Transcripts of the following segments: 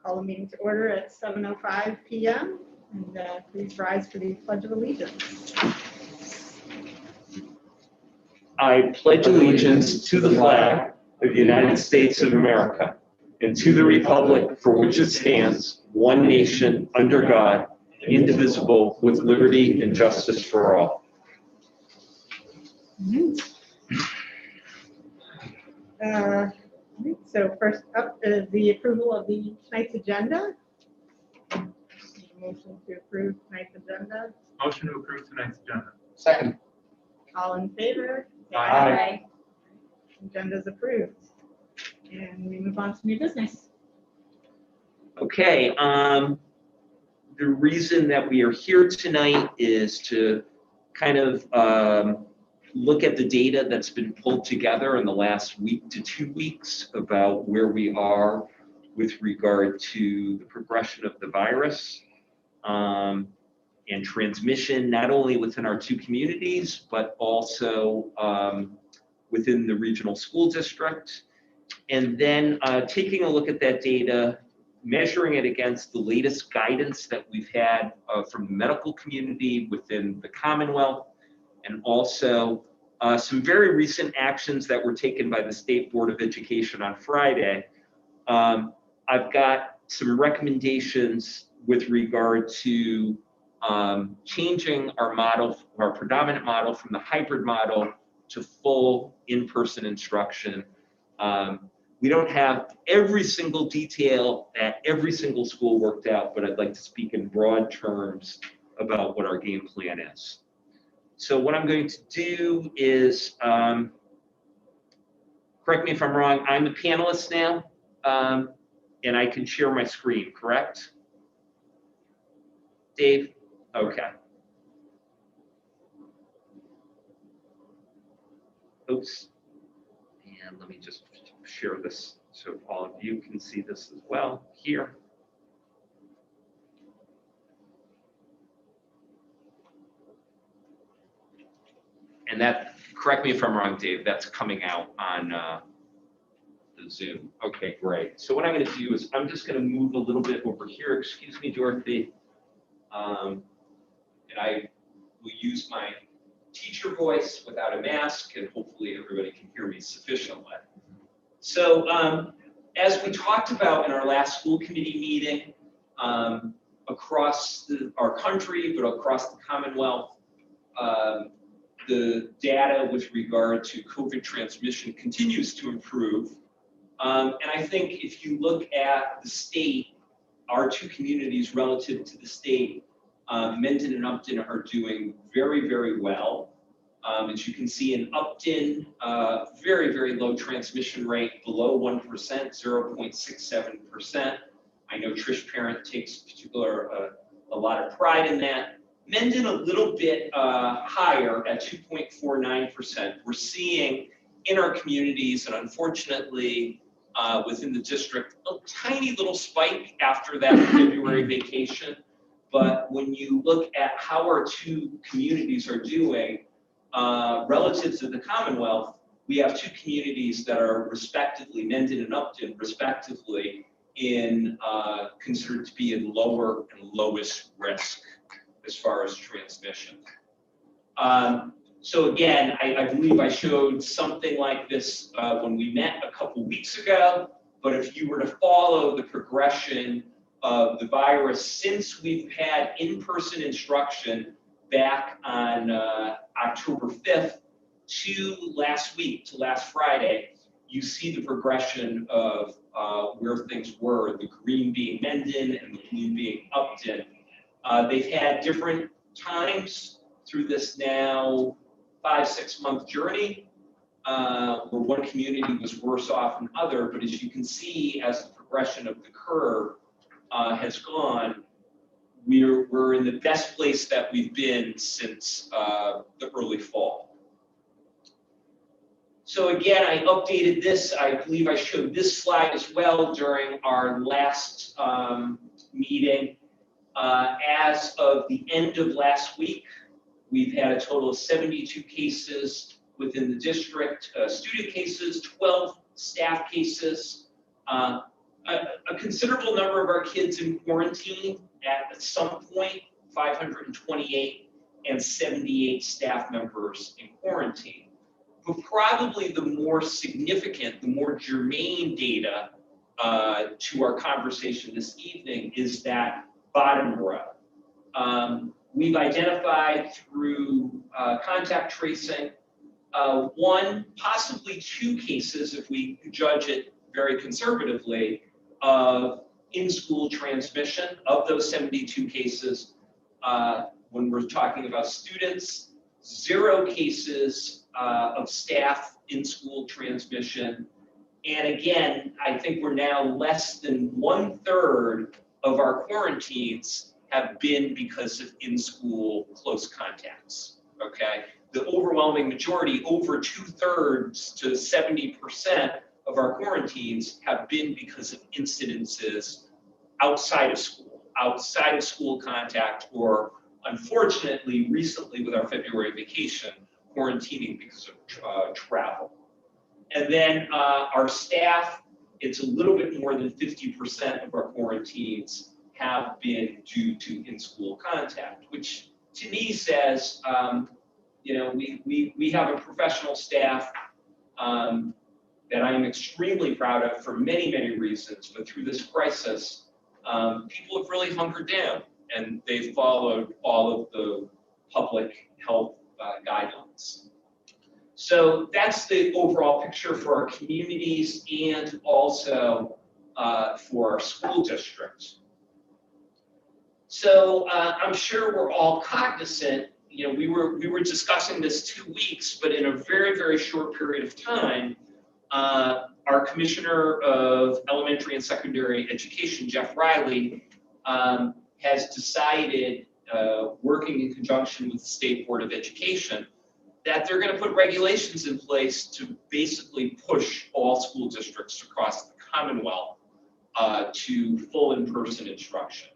Call the meeting to order at 7:05 p.m. and please rise for the Pledge of Allegiance. I pledge allegiance to the flag of the United States of America and to the republic for which it stands, one nation, under God, indivisible, with liberty and justice for all. So first up is the approval of the tonight's agenda. Motion to approve tonight's agenda. Motion to approve tonight's agenda. Second. All in favor? Aye. Agenda is approved. And we move on to new business. Okay, the reason that we are here tonight is to kind of look at the data that's been pulled together in the last week to 2 weeks about where we are with regard to the progression of the virus and transmission, not only within our 2 communities, but also within the regional school district. And then taking a look at that data, measuring it against the latest guidance that we've had from the medical community within the Commonwealth, and also some very recent actions that were taken by the State Board of Education on Friday. I've got some recommendations with regard to changing our model, our predominant model, from the hybrid model to full in-person instruction. We don't have every single detail at every single school worked out, but I'd like to speak in broad terms about what our game plan is. So what I'm going to do is, correct me if I'm wrong, I'm the panelist now, and I can share my screen, correct? Dave? Okay. Oops. And let me just share this so all of you can see this as well here. And that, correct me if I'm wrong, Dave, that's coming out on the Zoom. Okay, great. So what I'm going to do is I'm just going to move a little bit over here. Excuse me, Dorothy. And I will use my teacher voice without a mask, and hopefully everybody can hear me sufficiently. So as we talked about in our last school committee meeting, across our country, but across the Commonwealth, the data with regard to COVID transmission continues to improve. And I think if you look at the state, our 2 communities relative to the state, Mendon and Upton are doing very, very well. As you can see in Upton, very, very low transmission rate, below 1%, 0.67%. I know Trish Parent takes a lot of pride in that. Mendon a little bit higher at 2.49%. We're seeing in our communities, and unfortunately within the district, a tiny little spike after that February vacation. But when you look at how our 2 communities are doing relative to the Commonwealth, we have 2 communities that are respectively, Mendon and Upton, respectively, in considered to be in lower and lowest risk as far as transmission. So again, I believe I showed something like this when we met a couple weeks ago, but if you were to follow the progression of the virus since we've had in-person instruction back on October 5th to last week, to last Friday, you see the progression of where things were, the green being Mendon and the blue being Upton. They've had different times through this now 5-6 month journey where one community was worse off than other, but as you can see, as the progression of the curve has gone, we're in the best place that we've been since the early fall. So again, I updated this. I believe I showed this slide as well during our last meeting. As of the end of last week, we've had a total of 72 cases within the district, student cases, 12 staff cases. a considerable number of our kids in quarantine at some point, 528 and 78 staff members in quarantine. But probably the more significant, the more germane data to our conversation this evening is that bottom row. We've identified through contact tracing one, possibly two cases, if we judge it very conservatively, of in-school transmission. Of those 72 cases, when we're talking about students, 0 cases of staff in-school transmission. And again, I think we're now less than 1/3 of our quarantines have been because of in-school close contacts, okay? The overwhelming majority, over 2/3 to 70% of our quarantines have been because of incidences outside of school contact, or unfortunately, recently with our February vacation, quarantining because of travel. And then our staff, it's a little bit more than 50% of our quarantines have been due to in-school contact, which to me says, we have a professional staff that I am extremely proud of for many, many reasons, but through this crisis, people have really hunkered down and they've followed all of the public health guidelines. So that's the overall picture for our communities and also for our school districts. So I'm sure we're all cognizant, we were discussing this 2 weeks, but in a very, very short period of time, our Commissioner of Elementary and Secondary Education, Jeff Riley, has decided, working in conjunction with the State Board of Education, that they're going to put regulations in place to basically push all school districts across the Commonwealth to full in-person instruction.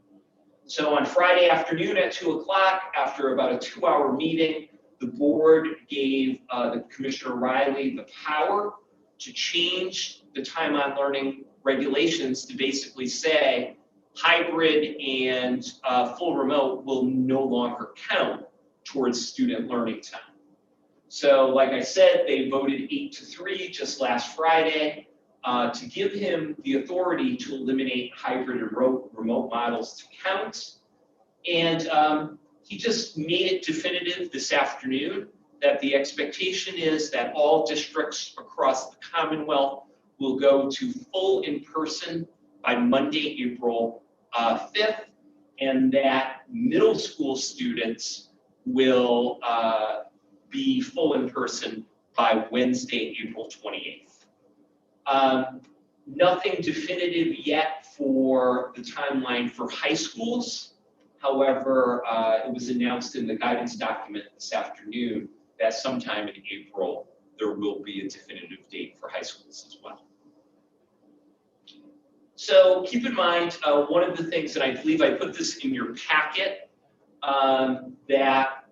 So on Friday afternoon at 2 o'clock, after about a 2-hour meeting, the board gave the Commissioner Riley the power to change the time on learning regulations to basically say hybrid and full remote will no longer count towards student learning time. So like I said, they voted 8-3 just last Friday to give him the authority to eliminate hybrid and remote models to count. And he just made it definitive this afternoon that the expectation is that all districts across the Commonwealth will go to full in-person by Monday, April 5th, and that middle school students will be full in-person by Wednesday, April 28th. Nothing definitive yet for the timeline for high schools. However, it was announced in the guidance document this afternoon that sometime in April, there will be a definitive date for high schools as well. So keep in mind, one of the things, and I believe I put this in your packet, that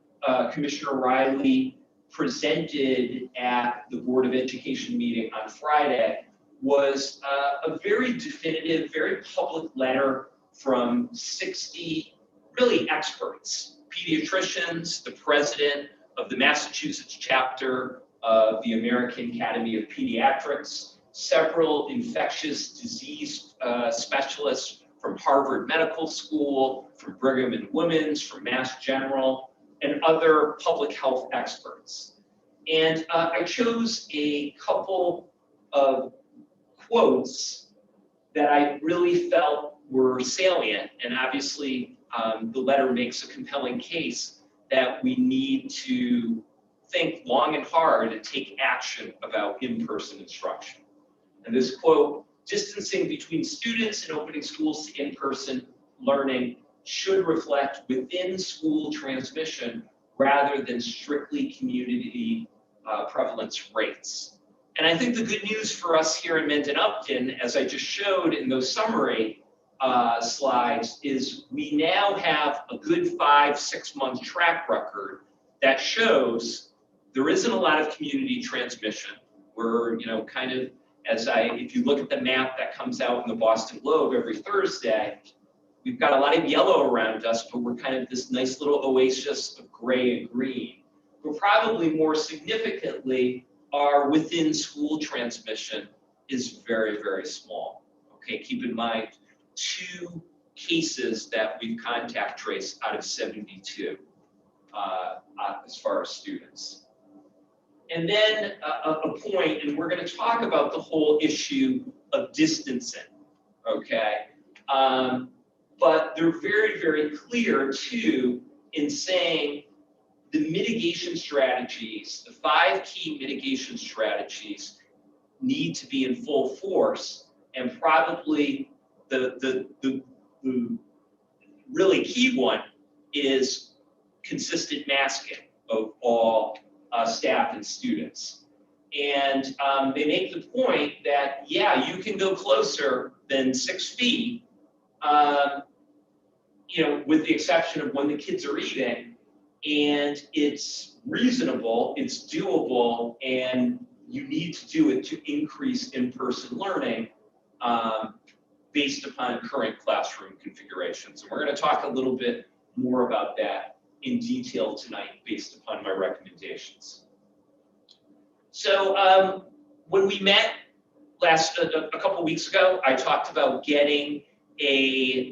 Commissioner Riley presented at the Board of Education meeting on Friday was a very definitive, very public letter from 60 really experts, pediatricians, the president of the Massachusetts chapter of the American Academy of Pediatrics, several infectious disease specialists from Harvard Medical School, from Brigham and Women's, from Mass General, and other public health experts. And I chose a couple of quotes that I really felt were salient, and obviously the letter makes a compelling case that we need to think long and hard and take action about in-person instruction. And this quote, "Distancing between students and opening schools to in-person learning should reflect within school transmission rather than strictly community prevalence rates." And I think the good news for us here in Mendon-Upton, as I just showed in those summary slides, is we now have a good 5-6 month track record that shows there isn't a lot of community transmission. We're kind of if you look at the map that comes out in the Boston Globe every Thursday, we've got a lot of yellow around us, but we're kind of this nice little oasis of gray and green. But probably more significantly, our within school transmission is very, very small. Okay, keep in mind 2 cases that we've contact traced out of 72 as far as students. And then a point, and we're going to talk about the whole issue of distancing, okay? But they're very, very clear, too, in saying the mitigation strategies, the 5 key mitigation strategies need to be in full force, and probably the really key one is consistent masking of all staff and students. And they make the point that, yeah, you can go closer than 6 feet, you know, with the exception of when the kids are eating, and it's reasonable, it's doable, and you need to do it to increase in-person learning based upon current classroom configurations. And we're going to talk a little bit more about that in detail tonight based upon my recommendations. So when we met a couple weeks ago, I talked about getting a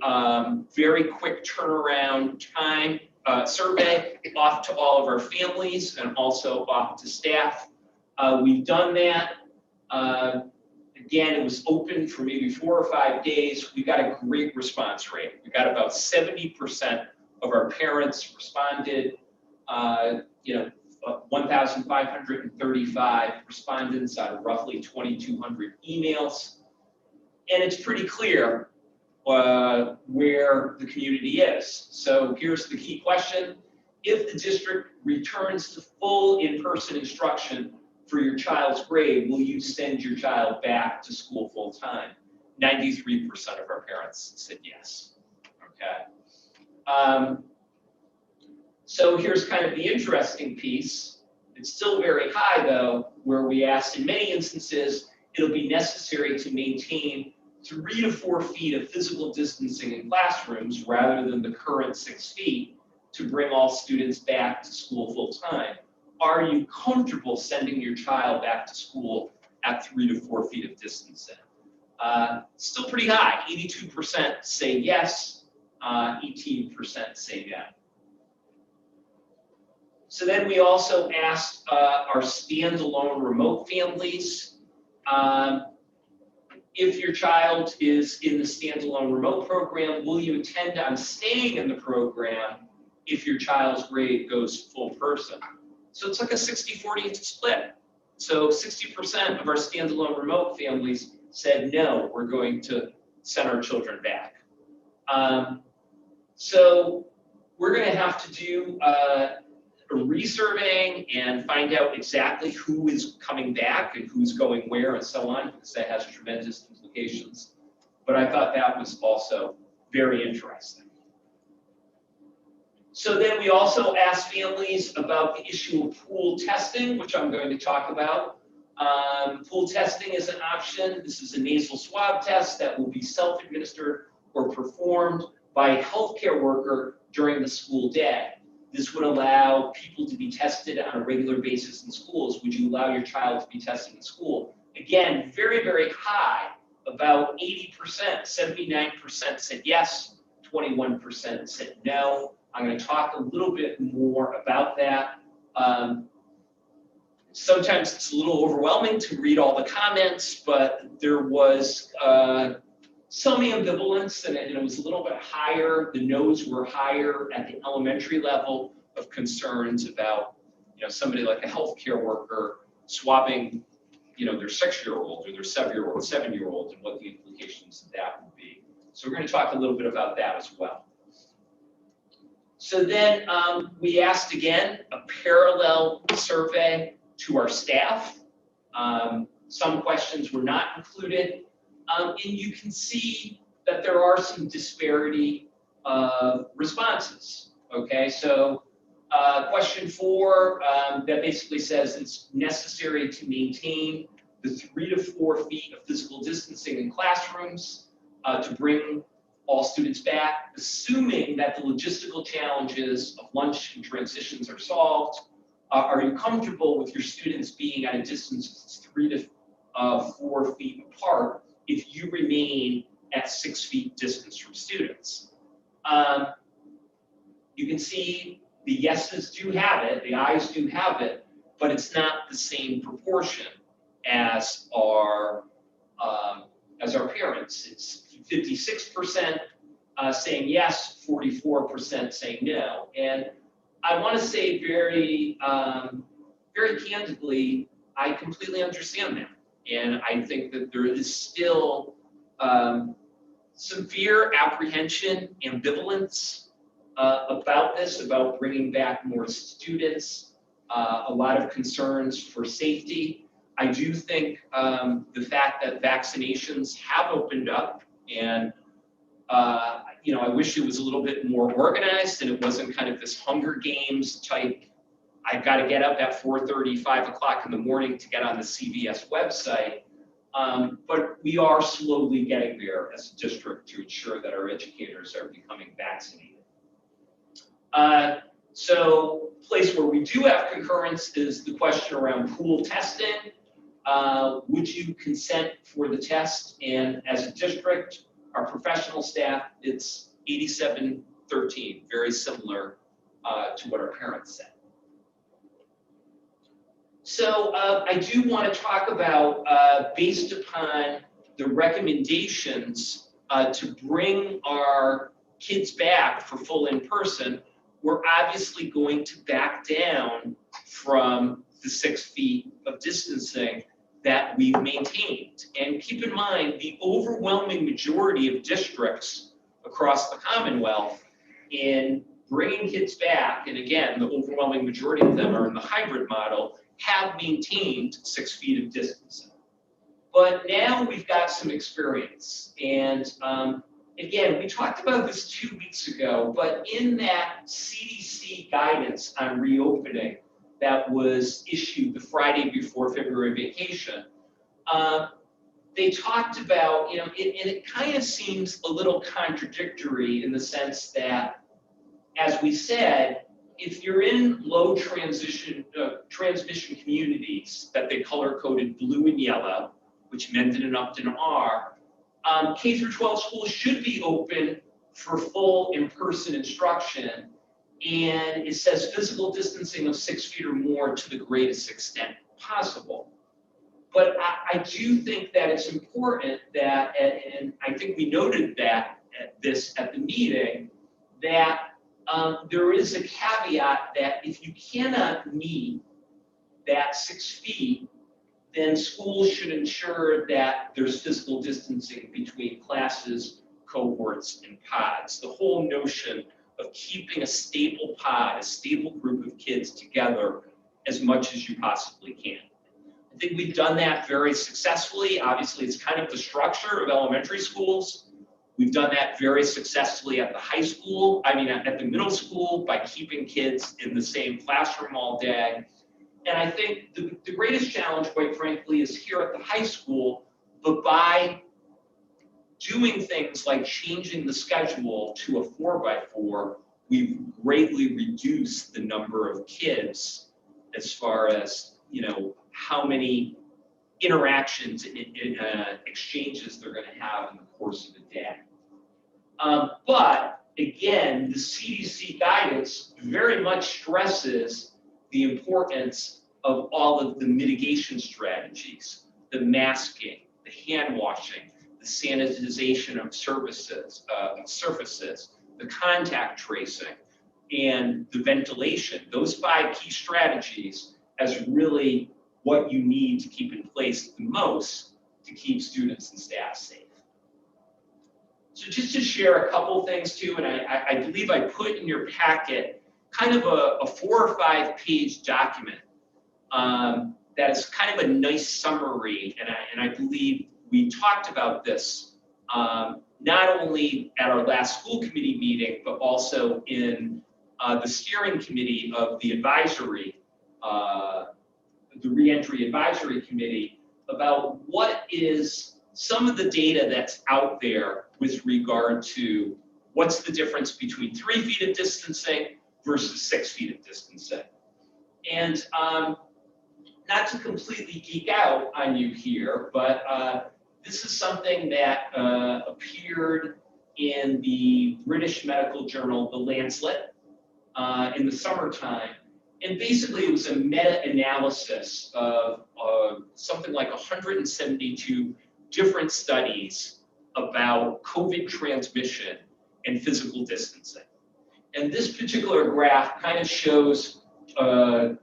very quick turnaround time survey off to all of our families and also off to staff. We've done that. Again, it was open for maybe 4 or 5 days. We got a great response rate. We got about 70% of our parents responded. 1,535 respondents out of roughly 2,200 emails. And it's pretty clear where the community is. So here's the key question. If the district returns to full in-person instruction for your child's grade, will you send your child back to school full time? 93% of our parents said yes. Okay. So here's kind of the interesting piece. It's still very high though, where we asked in many instances, it'll be necessary to maintain 3 to 4 feet of physical distancing in classrooms rather than the current 6 feet to bring all students back to school full time. Are you comfortable sending your child back to school at 3 to 4 feet of distancing? Still pretty high. 82% say yes, 18% say no. So then we also asked our standalone remote families, if your child is in the standalone remote program, will you intend on staying in the program if your child's grade goes full person? So it's like a 60-40 split. So 60% of our standalone remote families said, no, we're going to send our children back. So we're going to have to do a resurveying and find out exactly who is coming back and who's going where and so on, because that has tremendous implications. But I thought that was also very interesting. So then we also asked families about the issue of pool testing, which I'm going to talk about. Pool testing is an option. This is a nasal swab test that will be self-administered or performed by a healthcare worker during the school day. This would allow people to be tested on a regular basis in schools. Would you allow your child to be tested in school? Again, very, very high, about 80%, 79% said yes, 21% said no. I'm going to talk a little bit more about that. Sometimes it's a little overwhelming to read all the comments, but there was some ambivalence, and it was a little bit higher. The no's were higher at the elementary level of concerns about, somebody like a healthcare worker swabbing, their 6-year-old or their 7-year-old, and what the implications of that would be. So we're going to talk a little bit about that as well. So then we asked again a parallel survey to our staff. Some questions were not included. And you can see that there are some disparity of responses. Okay, so question 4 that basically says it's necessary to maintain the 3 to 4 feet of physical distancing in classrooms to bring all students back, assuming that the logistical challenges of lunch and transitions are solved. Are you comfortable with your students being at a distance of 3 to 4 feet apart if you remain at 6 feet distance from students? You can see the yeses do have it, the ayes do have it, but it's not the same proportion as our parents. It's 56% saying yes, 44% saying no. And I want to say very candidly, I completely understand that. And I think that there is still some fear, apprehension, ambivalence about this, about bringing back more students, a lot of concerns for safety. I do think the fact that vaccinations have opened up, and I wish it was a little bit more organized and it wasn't kind of this Hunger Games type, I've got to get up at 4:30, 5 o'clock in the morning to get on the CVS website. But we are slowly getting there as a district to ensure that our educators are becoming vaccinated. So place where we do have concurrence is the question around pool testing. Would you consent for the test? And as a district, our professional staff, it's 87-13, very similar to what our parents said. So I do want to talk about, based upon the recommendations to bring our kids back for full in-person, we're obviously going to back down from the 6 feet of distancing that we've maintained. And keep in mind, the overwhelming majority of districts across the Commonwealth in bringing kids back, and again, the overwhelming majority of them are in the hybrid model, have maintained 6 feet of distancing. But now we've got some experience. And again, we talked about this 2 weeks ago, but in that CDC guidance on reopening that was issued the Friday before February vacation, they talked about, and it kind of seems a little contradictory in the sense that, as we said, if you're in low transmission communities that they color-coded blue and yellow, which Mendon-Upton are, K-12 schools should be open for full in-person instruction, and it says physical distancing of 6 feet or more to the greatest extent possible. But I do think that it's important that, and I think we noted that at the meeting, that there is a caveat that if you cannot meet that 6 feet, then schools should ensure that there's physical distancing between classes, cohorts, and pods. The whole notion of keeping a stable pod, a stable group of kids together as much as you possibly can. I think we've done that very successfully. Obviously, it's kind of the structure of elementary schools. We've done that very successfully at the high school, at the middle school, by keeping kids in the same classroom all day. And I think the greatest challenge, quite frankly, is here at the high school, but by doing things like changing the schedule to a 4x4, we've greatly reduced the number of kids as far as, how many interactions and exchanges they're going to have in the course of a day. But again, the CDC guidance very much stresses the importance of all of the mitigation strategies, the masking, the hand washing, the sanitization of surfaces, the contact tracing, and the ventilation. Those 5 key strategies as really what you need to keep in place the most to keep students and staff safe. So just to share a couple things too, and I believe I put in your packet kind of a 4 or 5 page document that is kind of a nice summary, and I believe we talked about this not only at our last school committee meeting, but also in the steering committee of the advisory, the reentry advisory committee, about what is some of the data that's out there with regard to what's the difference between 3 feet of distancing versus 6 feet of distancing. And not to completely geek out on you here, but this is something that appeared in the British medical journal, The Lancet, in the summertime. And basically it was a meta-analysis of something like 172 different studies about COVID transmission and physical distancing. And this particular graph kind of shows a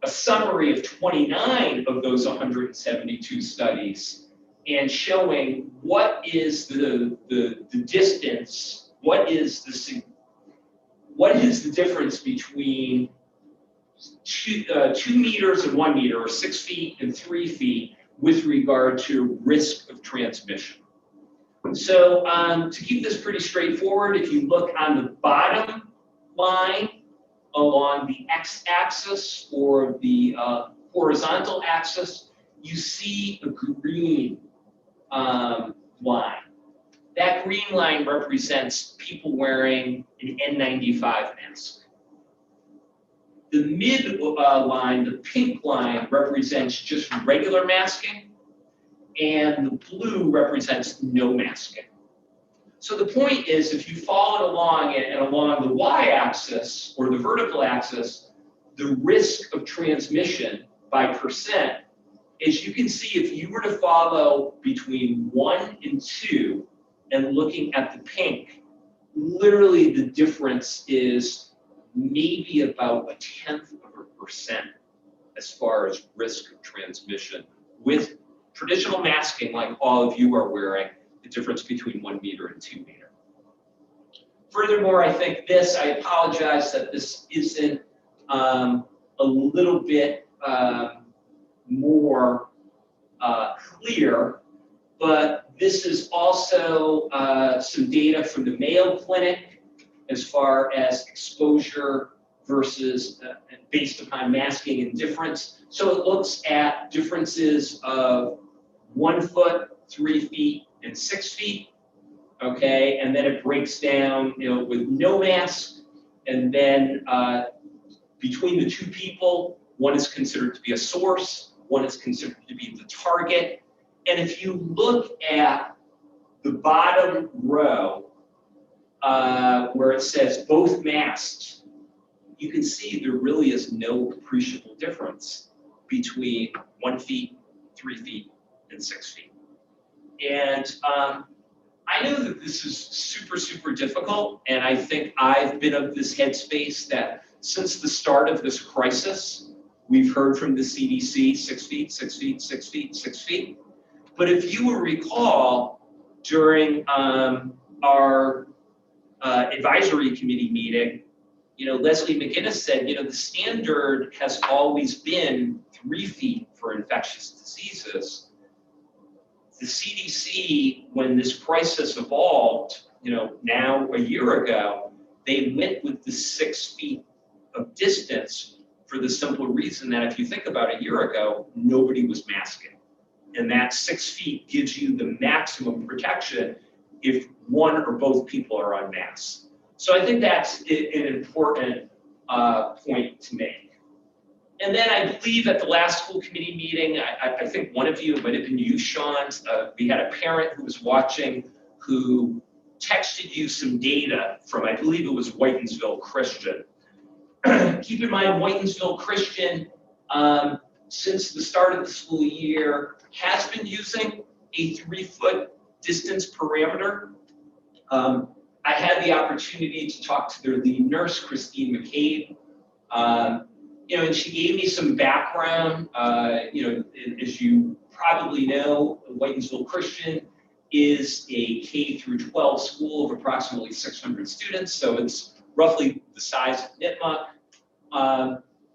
summary of 29 of those 172 studies and showing what is the distance, what is the difference between 2 meters and 1 meter, or 6 feet and 3 feet with regard to risk of transmission. So to keep this pretty straightforward, if you look on the bottom line along the x-axis or the horizontal axis, you see a green line. That green line represents people wearing an N95 mask. The mid line, the pink line, represents just regular masking, and the blue represents no masking. So the point is, if you follow it along and along the y-axis or the vertical axis, the risk of transmission by percent, as you can see, if you were to follow between 1 and 2 and looking at the pink, literally the difference is maybe about 0.1% as far as risk of transmission with traditional masking like all of you are wearing, the difference between 1 meter and 2 meter. Furthermore, I think this, I apologize that this isn't a little bit more clear, but this is also some data from the Mayo Clinic as far as exposure versus based upon masking and difference. So it looks at differences of 1 foot, 3 feet, and 6 feet, okay? And then it breaks down, with no mask, and then between the 2 people, one is considered to be a source, one is considered to be the target. And if you look at the bottom row, where it says both masks, you can see there really is no appreciable difference between 1 feet, 3 feet, and 6 feet. And I know that this is super, super difficult, and I think I've been of this headspace that since the start of this crisis, we've heard from the CDC, 6 feet, 6 feet, 6 feet, 6 feet. But if you will recall, during our advisory committee meeting, Leslie McGinnis said, the standard has always been 3 feet for infectious diseases. The CDC, when this crisis evolved, now a year ago, they went with the 6 feet of distance for the simple reason that if you think about a year ago, nobody was masking. And that 6 feet gives you the maximum protection if one or both people are on masks. So I think that's an important point to make. And then I believe at the last school committee meeting, I think one of you, it might have been you, Sean, we had a parent who was watching who texted you some data from, I believe it was Whitensville Christian. Keep in mind, Whitensville Christian, since the start of the school year, has been using a 3-foot distance parameter. I had the opportunity to talk to their lead nurse, Christine McCabe, and she gave me some background. As you probably know, Whitensville Christian is a K through 12 school of approximately 600 students, so it's roughly the size of Nipmuc.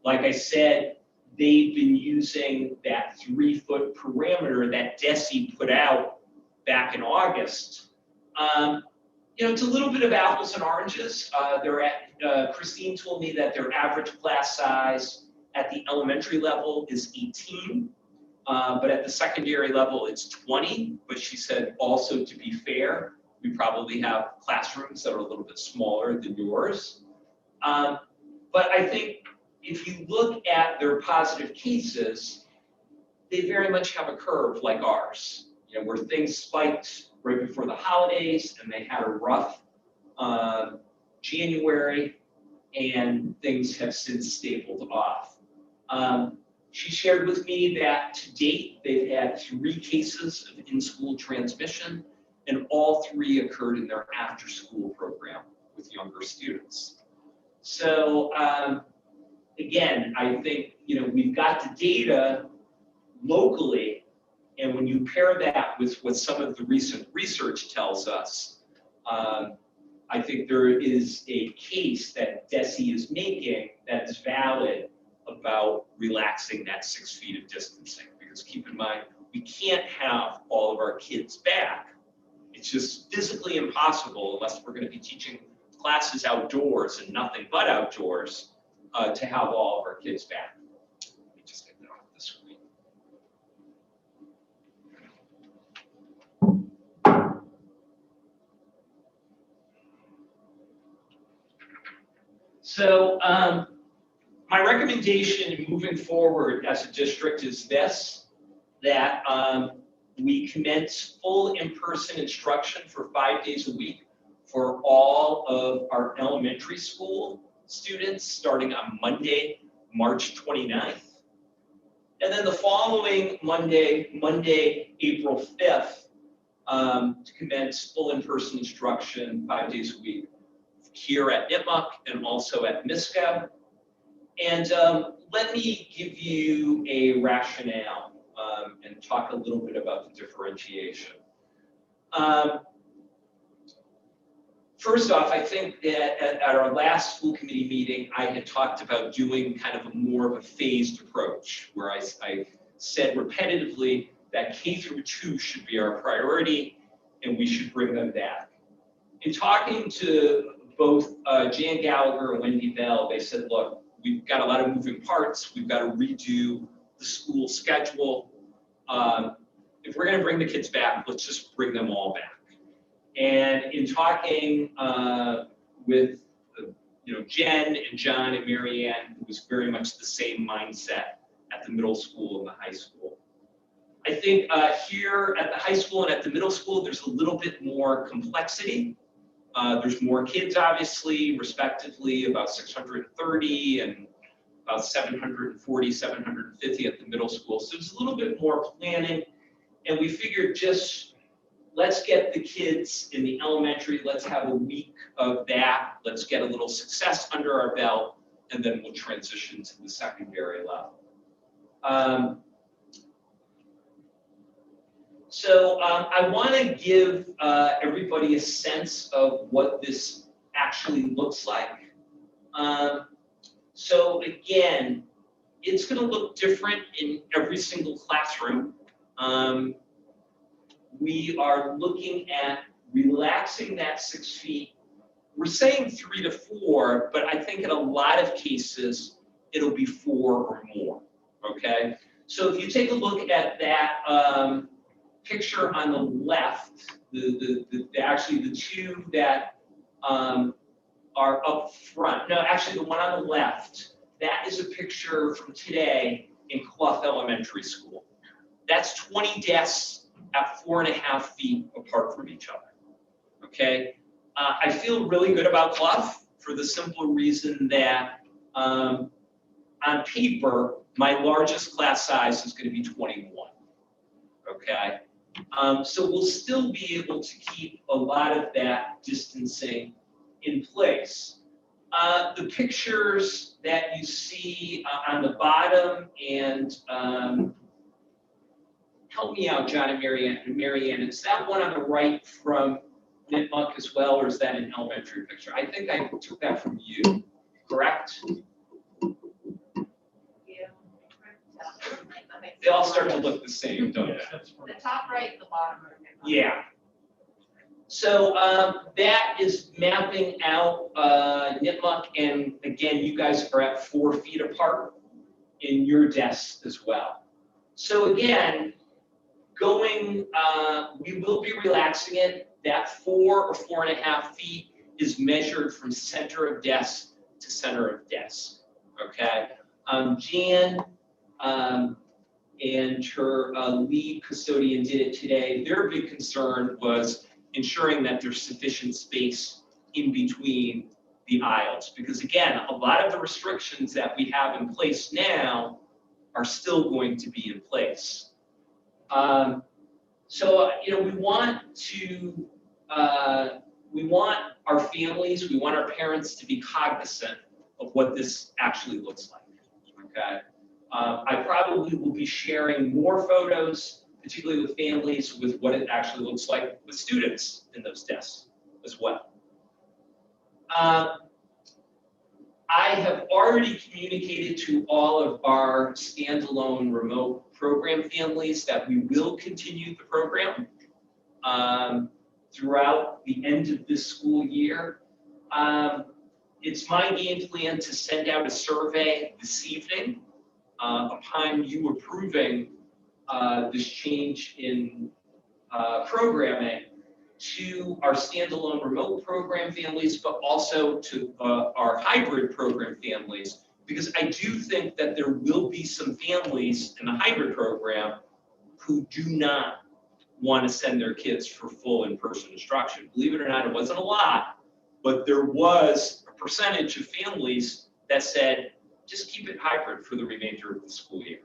Like I said, they've been using that 3-foot parameter that DESE put out back in August. It's a little bit of apples and oranges. Christine told me that their average class size at the elementary level is 18. But at the secondary level, it's 20. But she said also, to be fair, we probably have classrooms that are a little bit smaller than yours. But I think if you look at their positive cases, they very much have a curve like ours, you know, where things spiked right before the holidays and they had a rough January, and things have since stabled off. She shared with me that to date, they've had 3 cases of in-school transmission, and all 3 occurred in their after-school program with younger students. So again, I think, you know, we've got the data locally, and when you pair that with what some of the recent research tells us, I think there is a case that DESE is making that is valid about relaxing that 6 feet of distancing. Because keep in mind, we can't have all of our kids back. It's just physically impossible unless we're going to be teaching classes outdoors and nothing but outdoors to have all of our kids back. Let me just get that off the screen. So my recommendation moving forward as a district is this, that we commence full in-person instruction for 5 days a week for all of our elementary school students starting on Monday, March 29th. And then the following Monday, April 5th, to commence full in-person instruction 5 days a week here at Nipmuc and also at Misco. And let me give you a rationale and talk a little bit about the differentiation. First off, I think that at our last school committee meeting, I had talked about doing kind of more of a phased approach, where I said repetitively that K through 2 should be our priority and we should bring them back. In talking to both Jan Gallagher and Wendy Bell, they said, look, we've got a lot of moving parts. We've got to redo the school schedule. If we're going to bring the kids back, let's just bring them all back. And in talking with Jen and John and Marianne, it was very much the same mindset at the middle school and the high school. I think here at the high school and at the middle school, there's a little bit more complexity. There's more kids, obviously, respectively, about 630 and about 740, 750 at the middle school. So it's a little bit more planning. And we figured just let's get the kids in the elementary, let's have a week of that, let's get a little success under our belt, and then we'll transition to the secondary level. So I want to give everybody a sense of what this actually looks like. So again, it's going to look different in every single classroom. We are looking at relaxing that 6 feet. We're saying 3 to 4, but I think in a lot of cases, it'll be 4 or more, okay? So if you take a look at that picture on the left, actually the 2 that are up front. No, actually the one on the left, that is a picture from today in Clough Elementary School. That's 20 desks at 4.5 feet apart from each other, okay? I feel really good about Clough for the simple reason that on paper, my largest class size is going to be 21, okay? So we'll still be able to keep a lot of that distancing in place. The pictures that you see on the bottom and help me out, John and Marianne, is that one on the right from Nipmuc as well, or is that an elementary picture? I think I took that from you, correct? Yeah. They all start to look the same, don't they? The top right and the bottom are. Yeah. So that is mapping out Nipmuc, and again, you guys are at 4 feet apart in your desks as well. So again, we will be relaxing it. That 4 or 4.5 feet is measured from center of desk to center of desk, okay? Jan and her lead custodian did it today. Their big concern was ensuring that there's sufficient space in between the aisles. Because again, a lot of the restrictions that we have in place now are still going to be in place. So, we want our families, we want our parents to be cognizant of what this actually looks like, okay? I probably will be sharing more photos, particularly with families, with what it actually looks like with students in those desks as well. I have already communicated to all of our standalone remote program families that we will continue the program throughout the end of this school year. It's my game plan to send out a survey this evening upon you approving this change in programming to our standalone remote program families, but also to our hybrid program families, because I do think that there will be some families in the hybrid program who do not want to send their kids for full in-person instruction. Believe it or not, it wasn't a lot, but there was a percentage of families that said, just keep it hybrid for the remainder of the school year.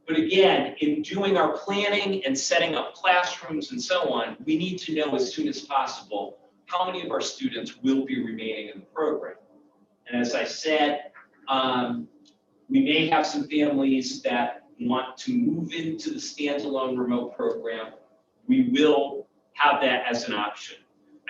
But again, in doing our planning and setting up classrooms and so on, we need to know as soon as possible how many of our students will be remaining in the program. And as I said, we may have some families that want to move into the standalone remote program. We will have that as an option.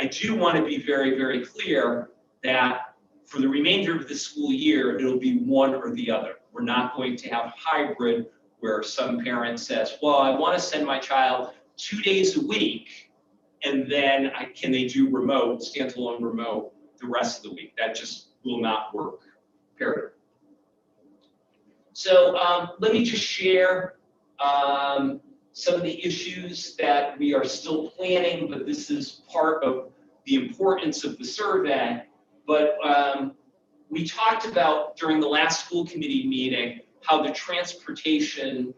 I do want to be very, very clear that for the remainder of the school year, it'll be one or the other. We're not going to have hybrid where some parent says, well, I want to send my child 2 days a week, and then can they do remote, standalone remote, the rest of the week? That just will not work, period. So let me just share some of the issues that we are still planning, but this is part of the importance of the survey. But we talked about during the last school committee meeting how the transportation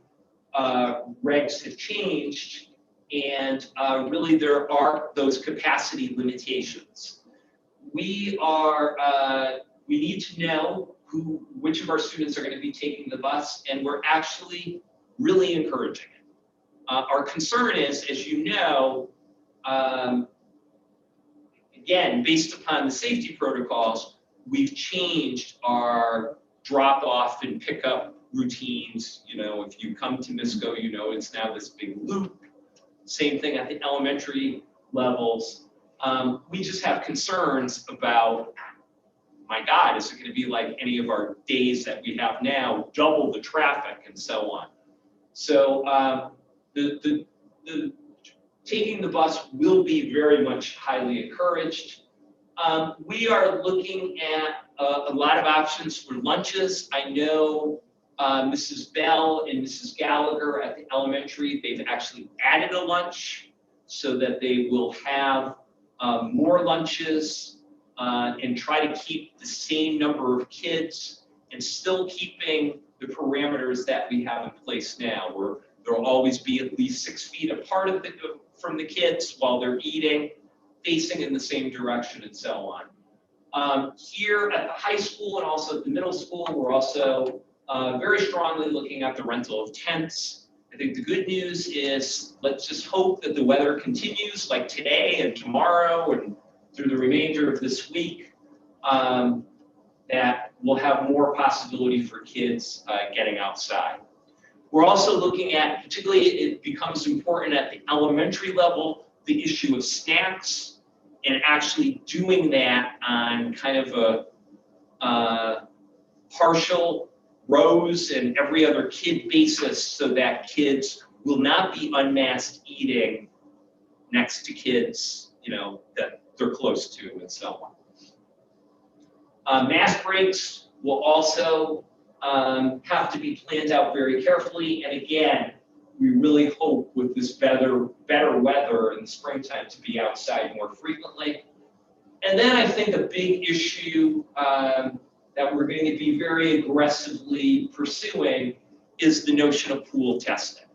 regs have changed, and really there are those capacity limitations. We need to know which of our students are going to be taking the bus, and we're actually really encouraging it. Our concern is, as you know, again, based upon the safety protocols, we've changed our drop-off and pickup routines. If you come to MISCO, it's now this big loop. Same thing at the elementary levels. We just have concerns about, my God, is it going to be like any of our days that we have now, double the traffic and so on. So the taking the bus will be very much highly encouraged. We are looking at a lot of options for lunches. I know Mrs. Bell and Mrs. Gallagher at the elementary, they've actually added a lunch so that they will have more lunches and try to keep the same number of kids and still keeping the parameters that we have in place now, where there will always be at least 6 feet apart from the kids while they're eating, facing in the same direction and so on. Here at the high school and also at the middle school, we're also very strongly looking at the rental of tents. I think the good news is, let's just hope that the weather continues like today and tomorrow and through the remainder of this week, that we'll have more possibility for kids getting outside. We're also looking at, particularly it becomes important at the elementary level, the issue of snacks, and actually doing that on kind of a partial rows and every other kid basis, so that kids will not be unmasked eating next to kids, that they're close to and so on. Mask breaks will also have to be planned out very carefully. And again, we really hope with this better weather in the springtime to be outside more frequently. And then I think a big issue that we're going to be very aggressively pursuing is the notion of pool testing.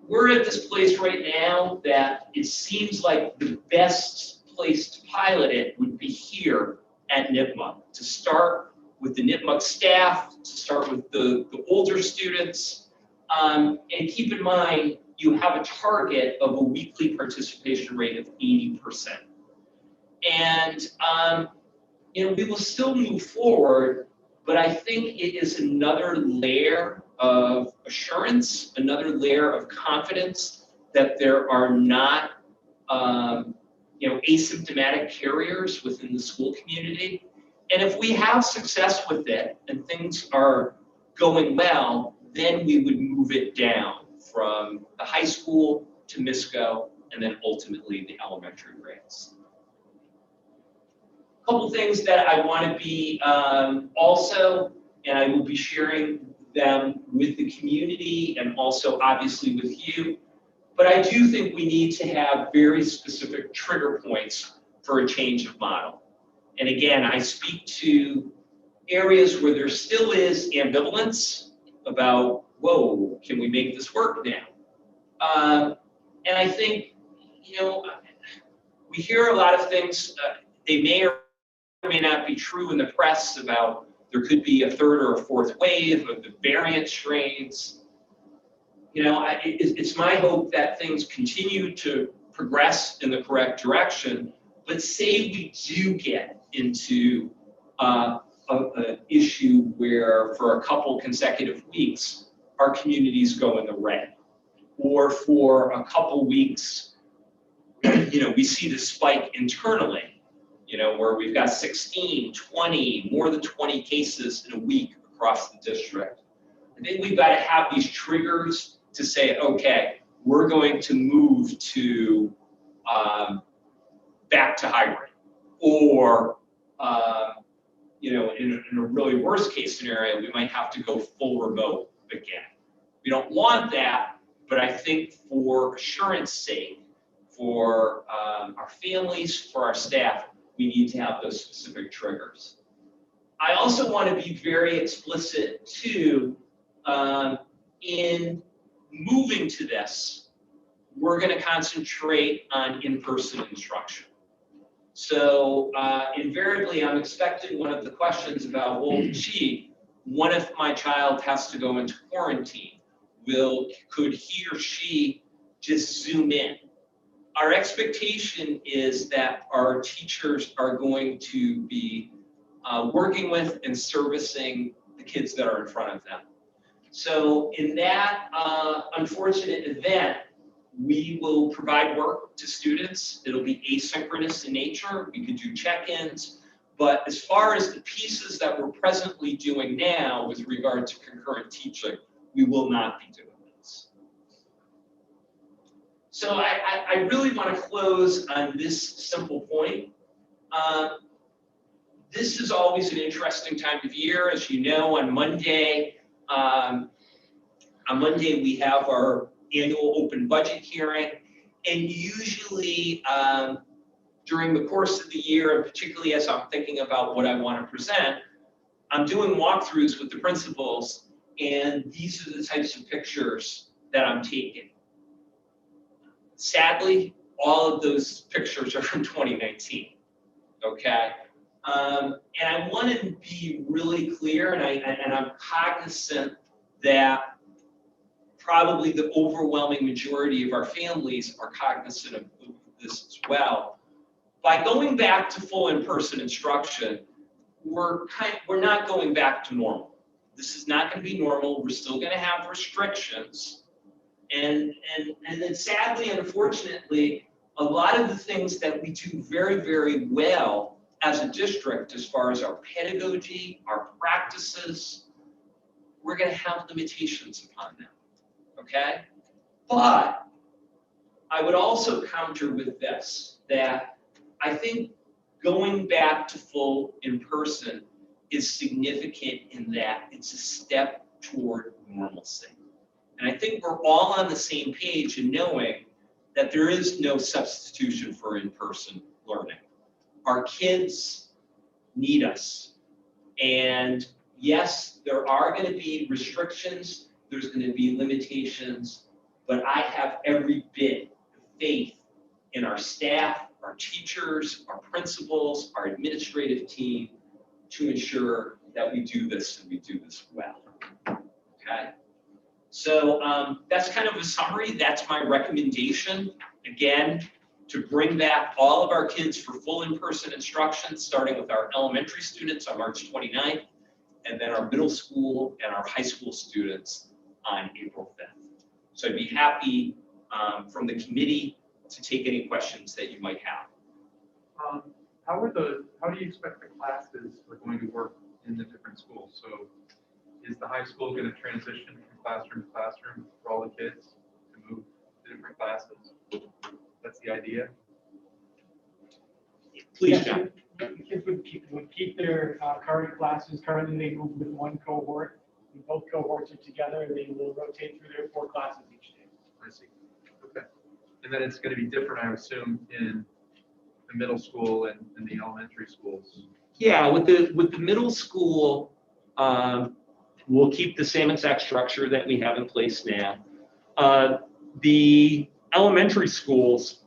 We're at this place right now that it seems like the best place to pilot it would be here at Nipmuc, to start with the Nipmuc staff, to start with the older students, and keep in mind you have a target of a weekly participation rate of 80%. And we will still move forward, but I think it is another layer of assurance, another layer of confidence that there are not asymptomatic carriers within the school community. And if we have success with it and things are going well, then we would move it down from the high school to MISCO and then ultimately the elementary grades. A couple things that I want to be also, and I will be sharing them with the community and also obviously with you, but I do think we need to have very specific trigger points for a change of model. And again, I speak to areas where there still is ambivalence about, whoa, can we make this work now? And I think, we hear a lot of things, they may or may not be true in the press about there could be a third or a fourth wave of the variant strains. It's my hope that things continue to progress in the correct direction, but say we do get into an issue where for a couple consecutive weeks, our communities go in the red, or for a couple weeks, we see the spike internally, where we've got 16, 20, more than 20 cases in a week across the district. I think we've got to have these triggers to say, okay, we're going to move to back to hybrid, or in a really worst case scenario, we might have to go full remote again. We don't want that, but I think for assurance sake, for our families, for our staff, we need to have those specific triggers. I also want to be very explicit too, in moving to this, we're going to concentrate on in-person instruction. So invariably, I'm expecting one of the questions about, well, gee, what if my child has to go into quarantine? Could he or she just Zoom in? Our expectation is that our teachers are going to be working with and servicing the kids that are in front of them. So in that unfortunate event, we will provide work to students. It'll be asynchronous in nature. We could do check-ins. But as far as the pieces that we're presently doing now with regard to concurrent teaching, we will not be doing this. So I really want to close on this simple point. This is always an interesting time of year. As you know, on Monday we have our annual open budget hearing, and usually during the course of the year, and particularly as I'm thinking about what I want to present, I'm doing walkthroughs with the principals, and these are the types of pictures that I'm taking. Sadly, all of those pictures are from 2019, okay? And I want to be really clear, and I'm cognizant that probably the overwhelming majority of our families are cognizant of this as well. By going back to full in-person instruction, we're not going back to normal. This is not going to be normal. We're still going to have restrictions. And then sadly, unfortunately, a lot of the things that we do very, very well as a district, as far as our pedagogy, our practices, we're going to have limitations upon them, okay? But I would also counter with this, that I think going back to full in-person is significant in that it's a step toward normalcy. And I think we're all on the same page in knowing that there is no substitution for in-person learning. Our kids need us. And yes, there are going to be restrictions, there's going to be limitations, but I have every bit of faith in our staff, our teachers, our principals, our administrative team to ensure that we do this and we do this well. Okay? So that's kind of a summary. That's my recommendation. Again, to bring back all of our kids for full in-person instruction, starting with our elementary students on March 29th, and then our middle school and our high school students on April 5th. So I'd be happy from the committee to take any questions that you might have. How do you expect the classes are going to work in the different schools? So is the high school going to transition from classroom to classroom for all the kids to move to different classes? That's the idea? Please, John. The kids would keep their current classes. Currently, they move with one cohort. And both cohorts are together. They will rotate through their 4 classes each day. I see. Okay. And then it's going to be different, I assume, in the middle school and the elementary schools. Yeah, with the middle school, we'll keep the same exact structure that we have in place now. The elementary schools,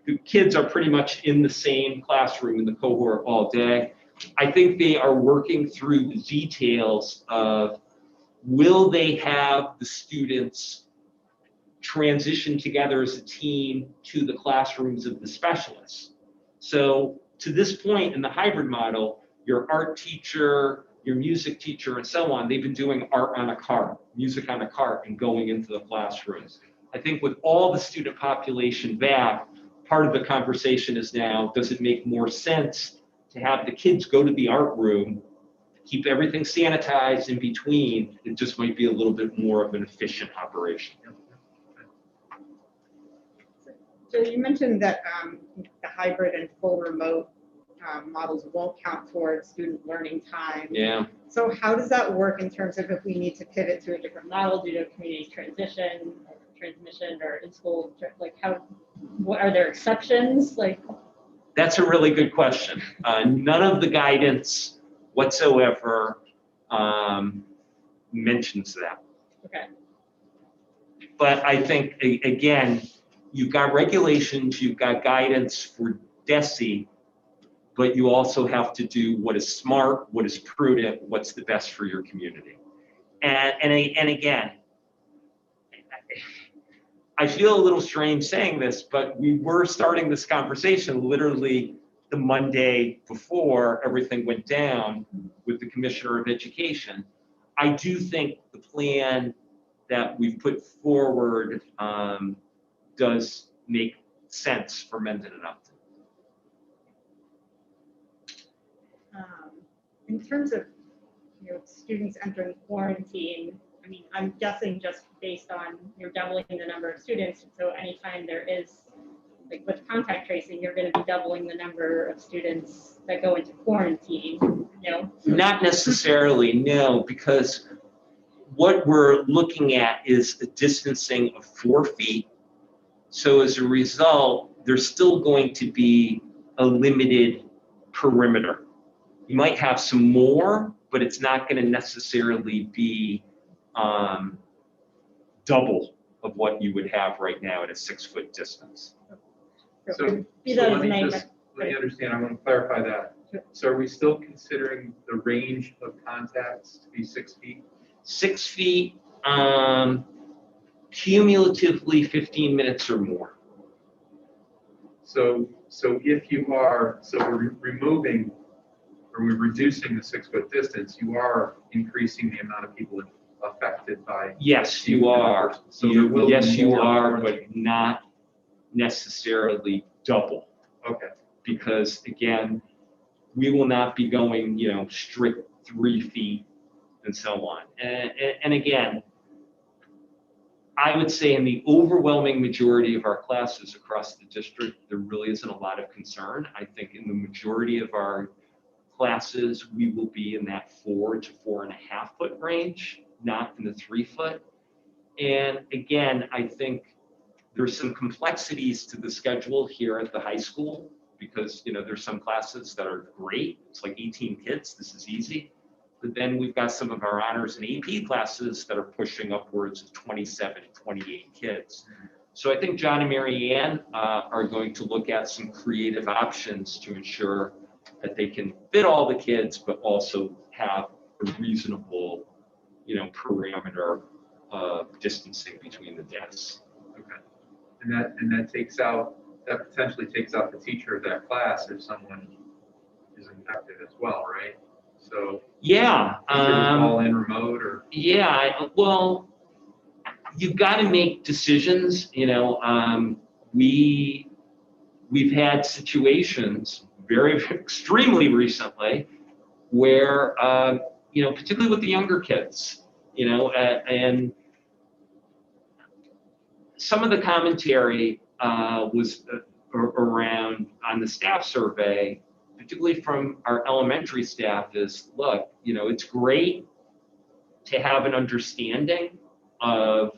the kids are pretty much in the same classroom in the cohort all day. I think they are working through the details of will they have the students transition together as a team to the classrooms of the specialists. So to this point in the hybrid model, your art teacher, your music teacher, and so on, they've been doing art on a cart, music on a cart, and going into the classrooms. I think with all the student population back, part of the conversation is now, does it make more sense to have the kids go to the art room, keep everything sanitized in between? It just might be a little bit more of an efficient operation. So you mentioned that the hybrid and full remote models won't count towards student learning time. Yeah. So how does that work in terms of if we need to pivot to a different model due to community transition, or transmission, or in-school, like what are there exceptions? Like, That's a really good question. None of the guidance whatsoever mentions that. okay, But I think, again, you've got regulations, you've got guidance for DESE, but you also have to do what is smart, what is prudent, what's the best for your community. And again, I feel a little strange saying this, but we were starting this conversation literally the Monday before everything went down with the Commissioner of Education. I do think the plan that we've put forward does make sense for Mendon-Upton. in terms of students entering quarantine, I mean, I'm guessing just based on you're doubling the number of students, so anytime there is, like with contact tracing, you're going to be doubling the number of students that go into quarantine, Not necessarily, no, because what we're looking at is a distancing of 4 feet. So as a result, there's still going to be a limited perimeter. You might have some more, but it's not going to necessarily be double of what you would have right now at a 6-foot distance. So let let me understand, I want to clarify that. So are we still considering the range of contacts to be 6 feet? 6 feet, cumulatively 15 minutes or more. So if you are, so we're removing, or we're reducing the 6-foot distance, you are increasing the amount of people affected by. Yes, you are. So there will be Yes, you more are, but quarantine. not necessarily double. Okay, Because again, we will not be going, strict 3 feet and so on. And again, I would say in the overwhelming majority of our classes across the district, there really isn't a lot of concern. I think in the majority of our classes, we will be in that 4 to 4.5 foot range, not in the 3 foot. And again, I think there's some complexities to the schedule here at the high school because, you know, there's some classes that are great. It's like 18 kids, this is easy. But then we've got some of our honors and AP classes that are pushing upwards of 27, 28 kids. So I think John and Mary Ann are going to look at some creative options to ensure that they can fit all the kids, but also have a reasonable, you know, parameter of distancing between the desks. Okay. And that potentially takes out the teacher of that class if someone is infected as well, right? So yeah, all in remote or yeah. Well, you've got to make decisions. You know, we've had situations very extremely recently where you know, particularly with the younger kids, you know, and some of the commentary was around on the staff survey, particularly from our elementary staff, is look, you know, it's great to have an understanding of,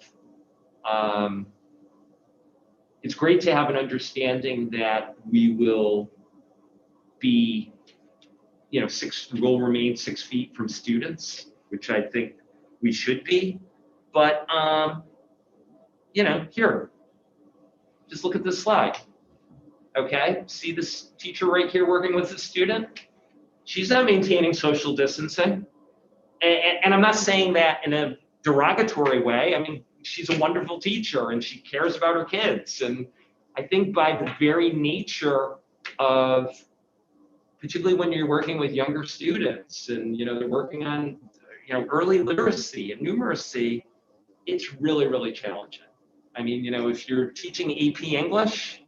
it's great to have an understanding that we will be, you know, will remain 6 feet from students, which I think we should be. But, you know, here, just look at this slide. Okay, see this teacher right here working with the student? She's not maintaining social distancing. And I'm not saying that in a derogatory way. I mean, she's a wonderful teacher and she cares about her kids. And I think by the very nature of, particularly when you're working with younger students and, you know, they're working on, you know, early literacy and numeracy, it's really, really challenging. I mean, you know, if you're teaching AP English,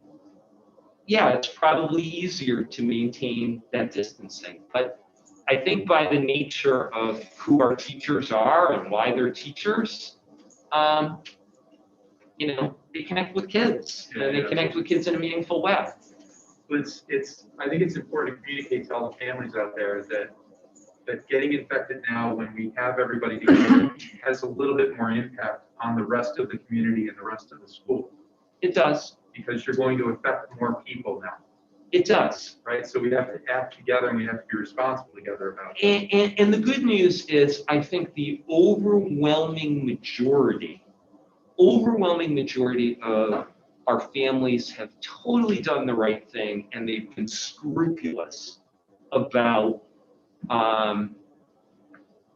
yeah, it's probably easier to maintain that distancing. But I think by the nature of who our teachers are and why they're teachers, you know, they connect with kids and they connect with kids in a meaningful way. I think it's important to communicate to all the families out there that getting infected now when we have everybody together has a little bit more impact on the rest of the community and the rest of the school. It does. Because you're going to affect more people now. It does. Right? So we have to act together and we have to be responsible together about it. And the good news is, I think the overwhelming majority of our families have totally done the right thing and they've been scrupulous about,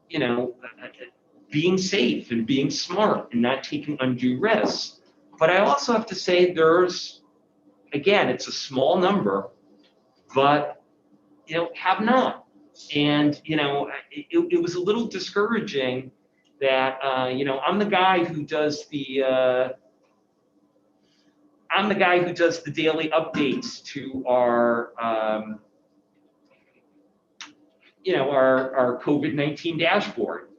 you know, being safe and being smart and not taking undue risks. But I also have to say there's, again, it's a small number, but, you know, have not. And, you know, it was a little discouraging that, you know, I'm the guy who does the daily updates to our, you know, our COVID-19 dashboard.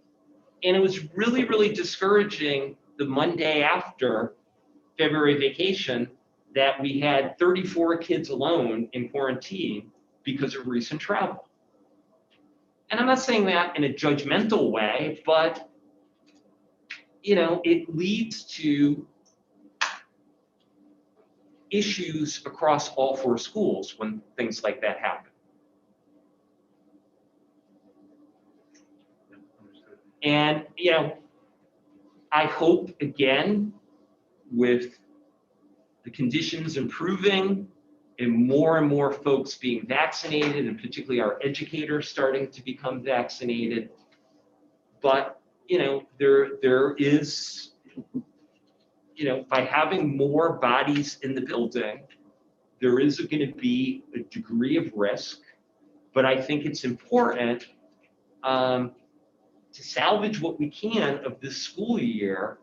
And it was really, really discouraging the Monday after February vacation that we had 34 kids alone in quarantine because of recent travel. And I'm not saying that in a judgmental way, but, you know, it leads to issues across all 4 schools when things like that happen. And, you know, I hope, again, with the conditions improving and more folks being vaccinated, and particularly our educators starting to become vaccinated. But, you know, there is, you know, by having more bodies in the building, there is going to be a degree of risk. But I think it's important to salvage what we can of this school year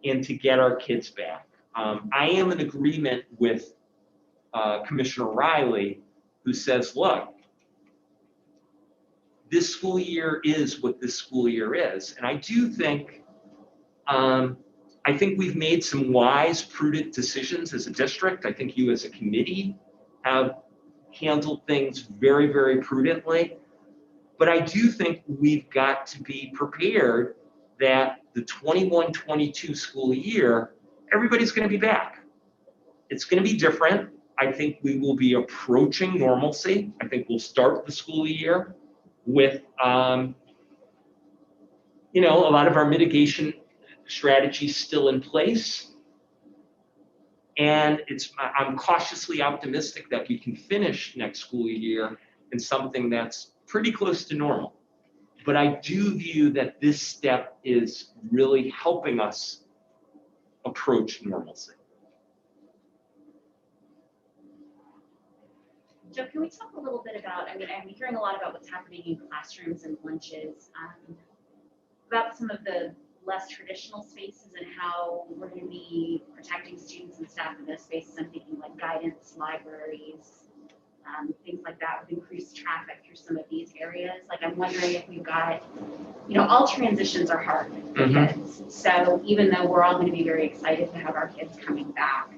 and to get our kids back. I am in agreement with Commissioner Riley, who says, look, this school year is what this school year is. And I do think, I think we've made some wise, prudent decisions as a district. I think you as a committee have handled things very, very prudently. But I do think we've got to be prepared that the 21-22 school year, everybody's going to be back. It's going to be different. I think we will be approaching normalcy. I think we'll start the school year with, a lot of our mitigation strategies still in place. And I'm cautiously optimistic that we can finish next school year in something that's pretty close to normal. But I do view that this step is really helping us approach normalcy. Joe, can we talk a little bit about, I'm hearing a lot about what's happening in classrooms and lunches, about some of the less traditional spaces and how we're going to be protecting students and staff in those spaces. I'm thinking like guidance, libraries, things like that with increased traffic through some of these areas. Like I'm wondering if we've got, all transitions are hard for kids. So even though we're all going to be very excited to have our kids coming back,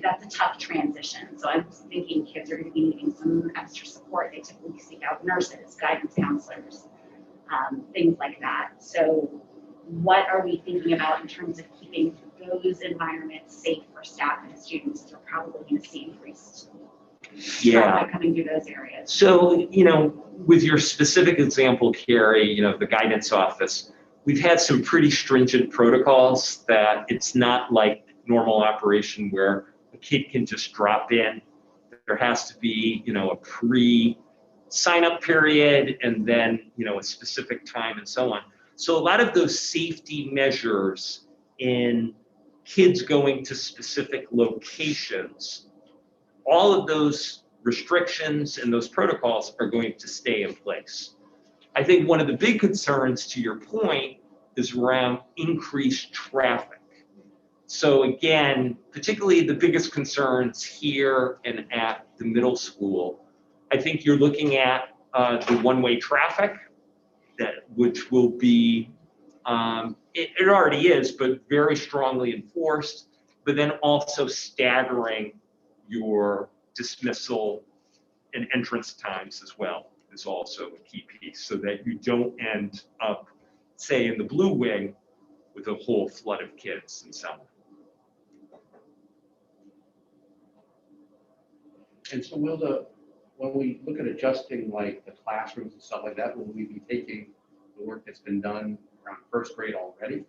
that's a tough transition. So I'm thinking kids are going to be needing some extra support. They typically seek out nurses, guidance counselors, things like that. So what are we thinking about in terms of keeping those environments safe for staff and students? As we're probably going to see increased traffic coming through those areas. So, with your specific example, Carrie, the guidance office, we've had some pretty stringent protocols that it's not like normal operation where a kid can just drop in. There has to be, a pre-sign-up period and then, a specific time and so on. So a lot of those safety measures in kids going to specific locations, all of those restrictions and those protocols are going to stay in place. I think one of the big concerns, to your point, is around increased traffic. So again, particularly the biggest concerns here and at the middle school, I think you're looking at the one-way traffic, which will be, it already is, but very strongly enforced, but then also staggering your dismissal and entrance times as well is also a key piece, so that you don't end up, say, in the blue wing with a whole flood of kids and so on. And so when we look at adjusting like the classrooms and stuff like that, will we be taking the work that's been done around first grade already,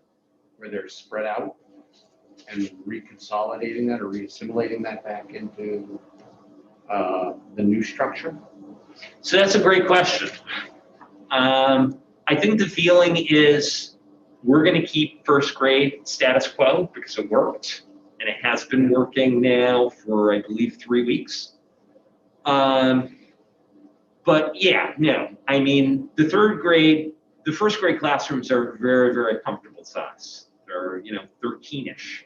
where they're spread out, and reconsolidating that or reassimilating that back into the new structure? So that's a great question. I think the feeling is we're going to keep first grade status quo because it worked, and it has been working now for, I believe, 3 weeks. But yeah, no, the first grade classrooms are very, very comfortable size. They're, 13-ish.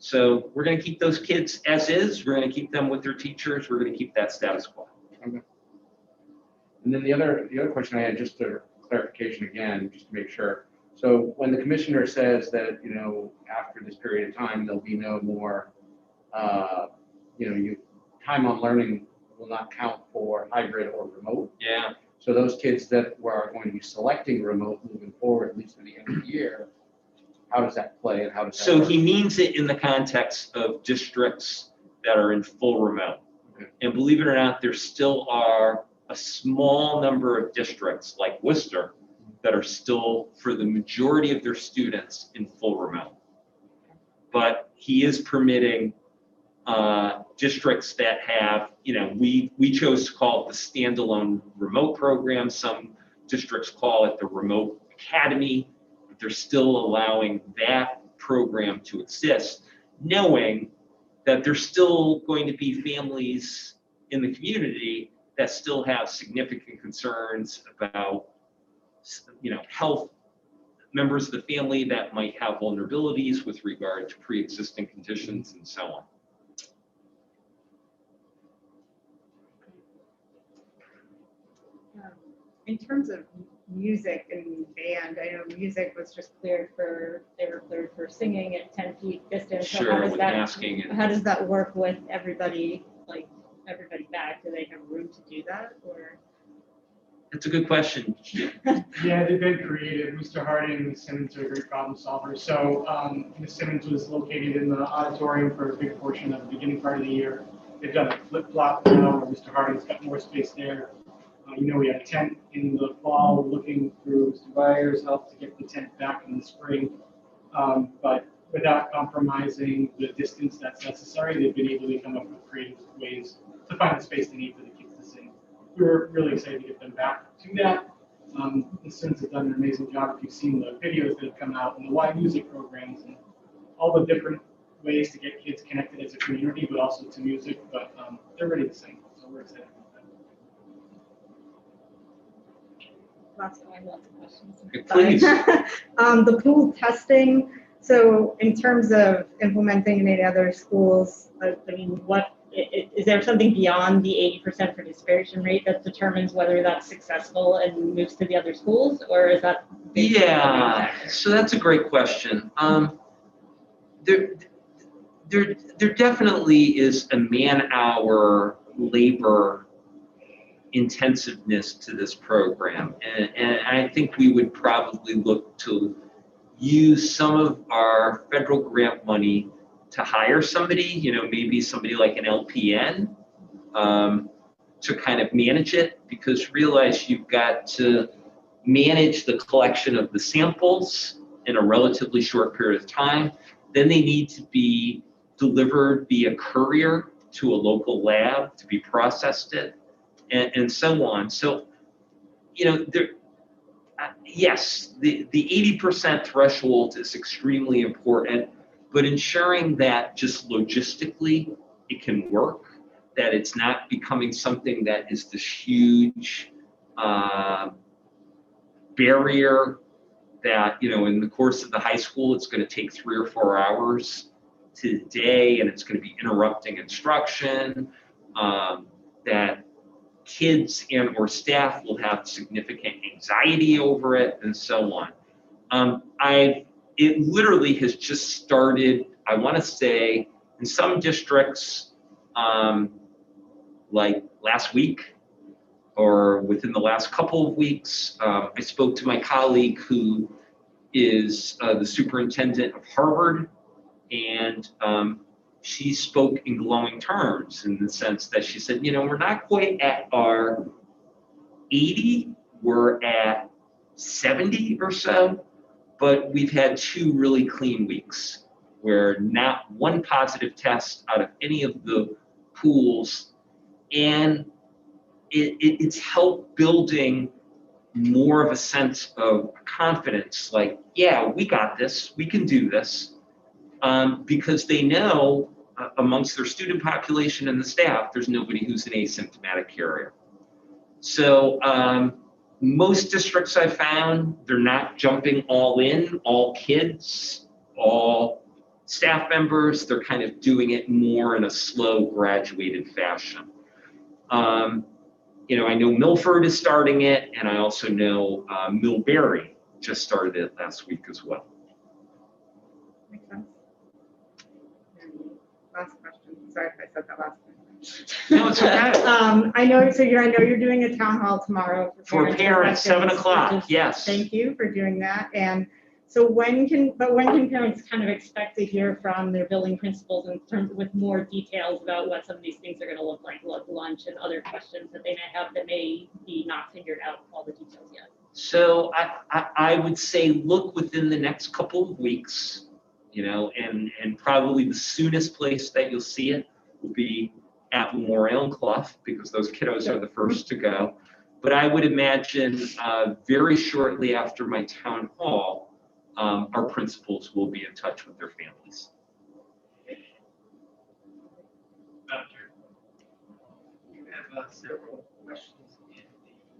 So we're going to keep those kids as is. We're going to keep them with their teachers. We're going to keep that status quo. Okay. And then the other question I had, just a clarification again, just to make sure. So when the commissioner says that, after this period of time, there'll be no more, time on learning will not count for hybrid or remote. Yeah. So those kids that are going to be selecting remote moving forward, at least to the end of the year, how does that play and how does that So work? he means it in the context of districts that are in full remote. Okay. And believe it or not, there still are a small number of districts like Worcester that are still, for the majority of their students, in full remote. But he is permitting districts that have, we chose to call it the standalone remote program. Some districts call it the remote academy, but they're still allowing that program to exist, knowing that there's still going to be families in the community that still have significant concerns about, health, members of the family that might have vulnerabilities with regard to pre-existing conditions and so on. In terms of music and band, I know music was just cleared for singing at 10 feet distance. So Sure, with masking. How does that work with everybody, everybody back? Do they have room to do that, or? That's a good question. Yeah, they've been creative. Mr. Harding and Ms. Simmons are great problem solvers. So Ms. Simmons was located in the auditorium for a big portion of the beginning part of the year. They've done a flip-flop now where Mr. Harding's got more space there. We had a tent in the fall, looking through Mr. Byers' help to get the tent back in the spring. But without compromising the distance that's necessary, they've been able to come up with creative ways to find the space they need for the kids to sing. We're really excited to get them back to that. The Sims have done an amazing job. If you've seen the videos that have come out and the live music programs and all the different ways to get kids connected as a community, but also to music. But they're ready to sing, so we're excited about that. Lots of questions. Please. The pool testing. So in terms of implementing in any other schools, I mean, is there something beyond the 80% participation rate that determines whether that's successful and moves to the other schools, or is that? Yeah, so that's a great question. There definitely is a man-hour labor intensiveness to this program, and I think we would probably look to use some of our federal grant money to hire somebody, maybe somebody like an LPN, to kind of manage it, because realize you've got to manage the collection of the samples in a relatively short period of time. Then they need to be delivered via courier to a local lab to be processed and so on. So, yes, the 80% threshold is extremely important, but ensuring that just logistically it can work, that it's not becoming something that is this huge barrier that, in the course of the high school, it's going to take 3 or 4 hours today, and it's going to be interrupting instruction, that kids and or staff will have significant anxiety over it, and so on. It literally has just started, I want to say, in some districts, like last week or within the last couple of weeks. I spoke to my colleague who is the superintendent of Harvard, and she spoke in glowing terms in the sense that she said, we're not quite at our 80, we're at 70 or so, but we've had 2 really clean weeks where not one positive test out of any of the pools, and it's helped building more of a sense of confidence, like, yeah, we got this, we can do this, because they know amongst their student population and the staff, there's nobody who's an asymptomatic carrier. So most districts I've found, they're not jumping all in, all kids, all staff members. They're kind of doing it more in a slow, graduated fashion. I know Milford is starting it, and I also know Millbury just started it last week as well. Makes sense. And last question. Sorry if I said that last time. No, it's okay. I know you're doing a town hall tomorrow For parents, 7 o'clock, yes. Thank you for doing that. And so when can parents kind of expect to hear from their building principals in terms with more details about what some of these things are going to look like lunch and other questions that they may have that may be not figured out all the details yet? So I would say look within the next couple of weeks, and probably the soonest place that you'll see it will be at Memorial and Clough, because those kiddos are the first to go. But I would imagine very shortly after my town hall, our principals will be in touch with their families. You have several questions in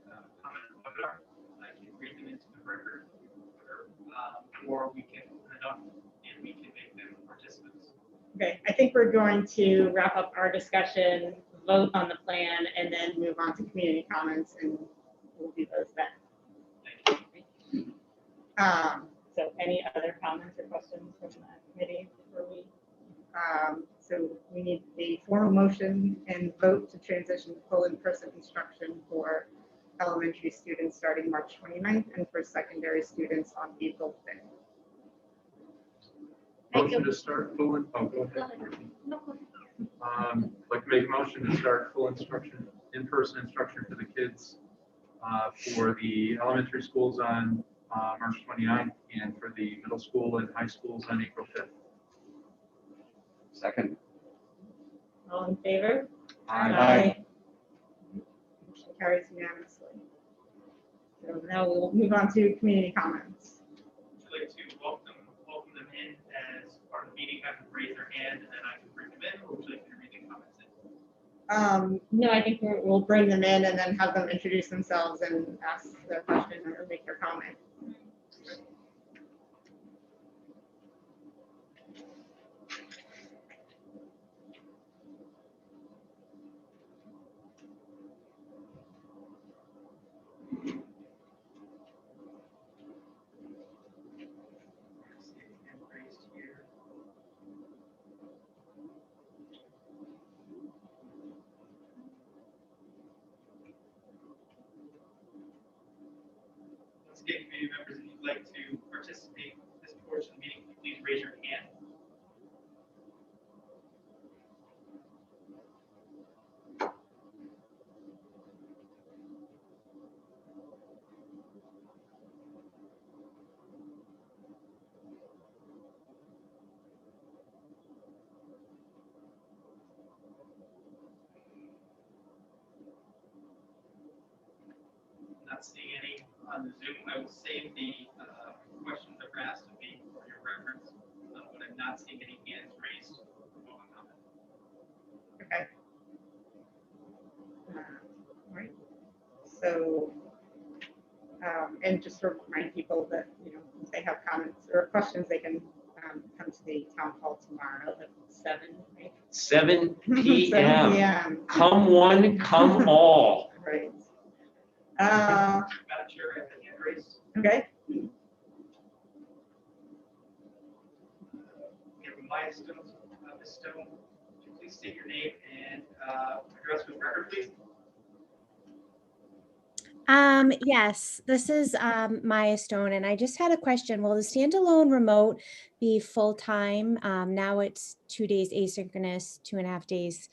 the comment webinar. I can read them into the record, or we can open it up and we can make them participants. Okay, I think we're going to wrap up our discussion, vote on the plan, and then move on to community comments, and we'll do those then. Thank you. So any other comments or questions from the committee before we? So we need a formal motion and vote to transition to full in-person instruction for elementary students starting March 29th and for secondary students on April 5th. Motion to start full, oh, go ahead. I'd like to make a motion to start full instruction, in-person instruction for the kids for the elementary schools on March 29th and for the middle school and high schools on April 5th. Second. All in favor? Aye. Motion carries unanimously. So now we'll move on to community comments. Would you like to welcome them in as part of the meeting, have them raise their hand, and then I can bring them in, or would you like to read the comments in? No, I think we'll bring them in and then have them introduce themselves and ask their question or make their comment. See if hand raised here. Once again, committee members, if you'd like to participate in this portion of the meeting, please raise your hand. Not seeing any on the Zoom. I will save the questions that were asked of me for your reference, but I'm not seeing any hands raised for public comment. Okay. All right. So, and just to remind people that, you know, if they have comments or questions, they can come to the town hall tomorrow at 7, right? 7 7 p.m. p.m. Come one, come all. Right. Madam Chair, I have a hand raised. Okay. We have Maya Stone. Ms. Stone, would you please state your name and address for the record, please? Yes, this is Maya Stone, and I just had a question. Will the standalone remote be full-time? Now it's 2 days asynchronous, 2.5 days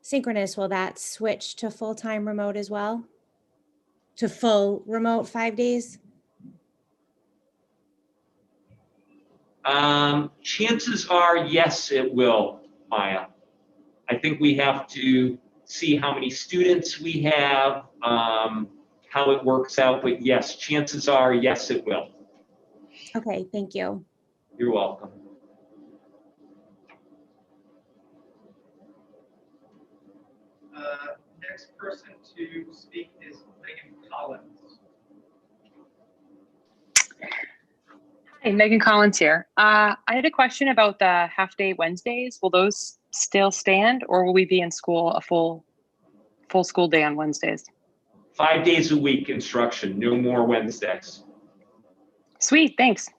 synchronous. Will that switch to full-time remote as well? To full remote 5 days? Chances are, yes, it will, Maya. I think we have to see how many students we have, how it works out, but yes, chances are, yes, it will. Okay, thank you. You're welcome. Next person to speak is Megan Collins. Hi, Megan Collins here. I had a question about the half-day Wednesdays. Will those still stand, or will we be in school a full school day on Wednesdays? 5 days a week instruction, no more Wednesdays. Sweet, thanks.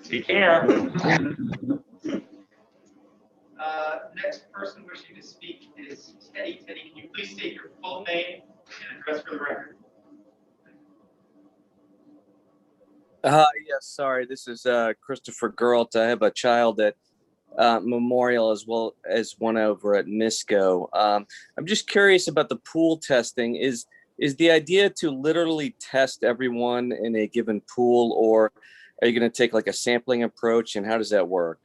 Take care. Next person wishing to speak is Teddy. Teddy, can you please state your full name and address for the record? Yes, sorry. This is Christopher Geralt. I have a child at Memorial as well as one over at NISCO. I'm just curious about the pool testing. Is the idea to literally test everyone in a given pool, or are you going to take like a sampling approach, and how does that work?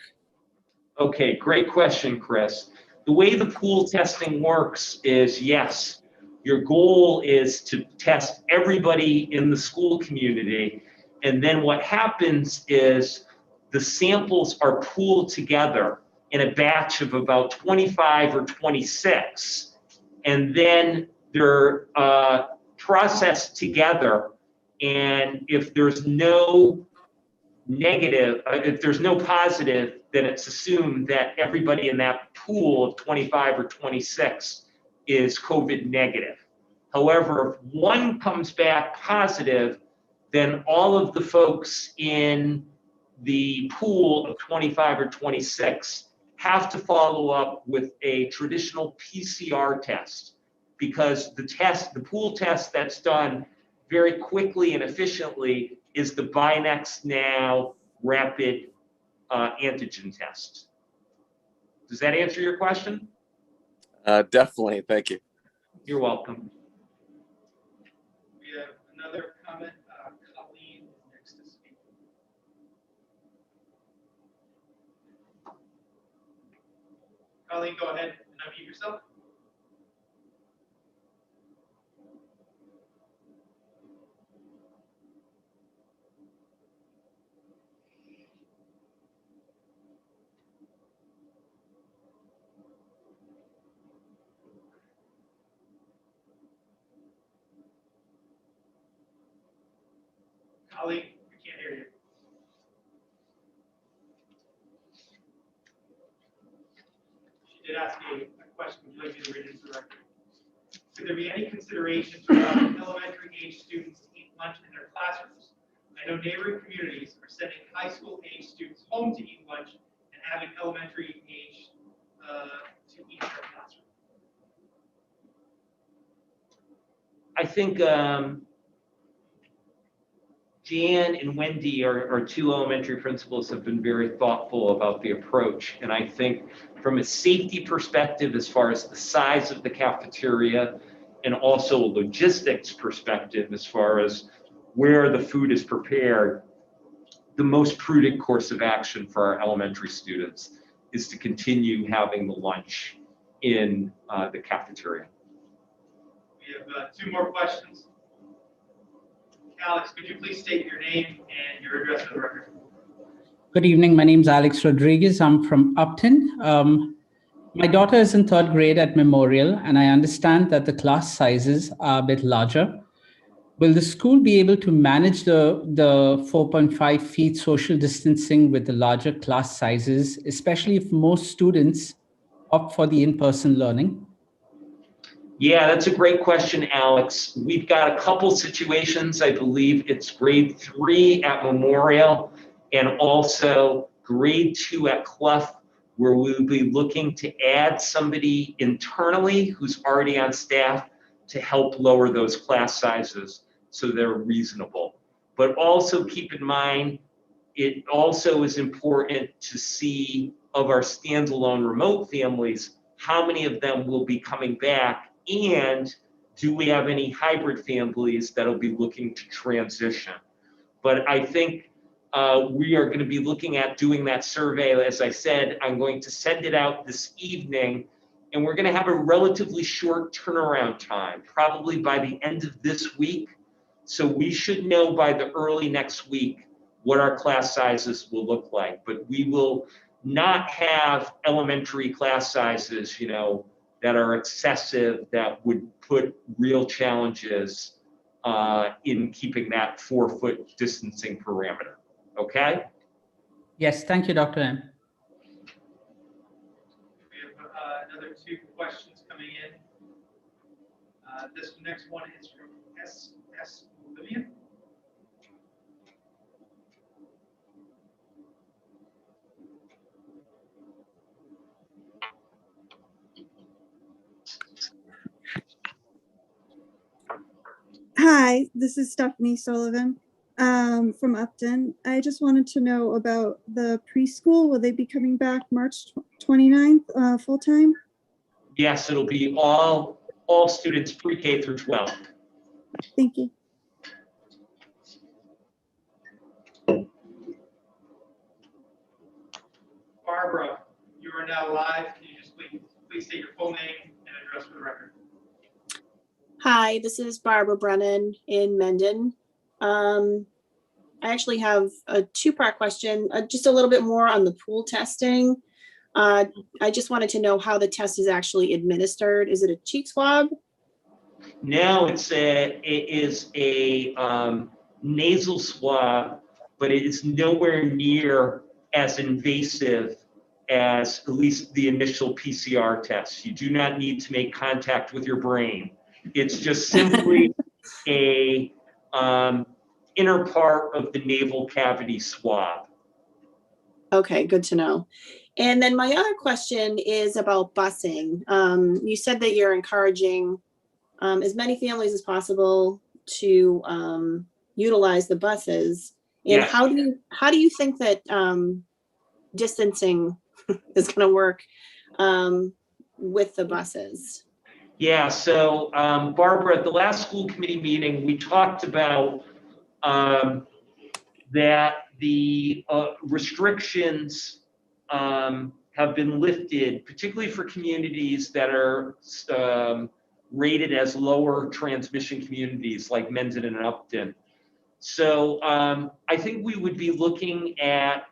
Okay, great question, Chris. The way the pool testing works is, yes, your goal is to test everybody in the school community. And then what happens is the samples are pooled together in a batch of about 25 or 26. And then they're processed together. And if there's no negative, if there's no positive, then it's assumed that everybody in that pool of 25 or 26 is COVID negative. However, if one comes back positive, then all of the folks in the pool of 25 or 26 have to follow up with a traditional PCR test. because the pool test that's done very quickly and efficiently is the Binex Now rapid antigen test. Does that answer your question? Definitely, thank you. You're welcome. We have another comment. Colleen is next to speak. Colleen, go ahead and unmute yourself. Colleen, we can't hear you. She did ask a question. Would you like me to read it into the record? Could there be any consideration to allowing elementary age students to eat lunch in their classrooms? I know neighboring communities are sending high school age students home to eat lunch and having elementary age to eat in their classroom. I think Jan and Wendy, our two elementary principals, have been very thoughtful about the approach. And I think from a safety perspective, as far as the size of the cafeteria, and also a logistics perspective, as far as where the food is prepared, the most prudent course of action for our elementary students is to continue having the lunch in the cafeteria. We have two more questions. Alex, could you please state your name and your address for the record? Good evening. My name is Alex Rodriguez. I'm from Upton. My daughter is in 3rd grade at Memorial, and I understand that the class sizes are a bit larger. Will the school be able to manage the 4.5 feet social distancing with the larger class sizes, especially if most students opt for the in-person learning? Yeah, that's a great question, Alex. We've got a couple situations. I believe it's grade 3 at Memorial and also grade 2 at Clough, where we'll be looking to add somebody internally who's already on staff to help lower those class sizes so they're reasonable. But also keep in mind, it also is important to see of our standalone remote families, how many of them will be coming back, and do we have any hybrid families that'll be looking to transition? But I think we are going to be looking at doing that survey. As I said, I'm going to send it out this evening, and we're going to have a relatively short turnaround time, probably by the end of this week. So we should know by the early next week what our class sizes will look like. But we will not have elementary class sizes, that are excessive, that would put real challenges in keeping that 4-foot distancing parameter. Okay? Yes, thank you, Dr. M. We have another two questions coming in. This next one is from S. Olivia. Hi, this is Stephanie Sullivan from Upton. I just wanted to know about the preschool. Will they be coming back March 29th full time? Yes, it'll be all students pre-K through 12. Thank you. Barbara, you are now live. Can you just please state your full name and address for the record? Hi, this is Barbara Brennan in Mendon. I actually have a two-part question, just a little bit more on the pool testing. I just wanted to know how the test is actually administered. Is it a cheek swab? No, it is a nasal swab, but it is nowhere near as invasive as at least the initial PCR test. You do not need to make contact with your brain. It's just simply a inner part of the nasal cavity swab. Okay, good to know. And then my other question is about busing. You said that you're encouraging as many families as possible to utilize the buses. And Yes. how do you think that distancing is going to work with the buses? Yeah, so Barbara, at the last school committee meeting, we talked about that the restrictions have been lifted, particularly for communities that are rated as lower transmission communities like Mendon-Upton. So I think we would be looking at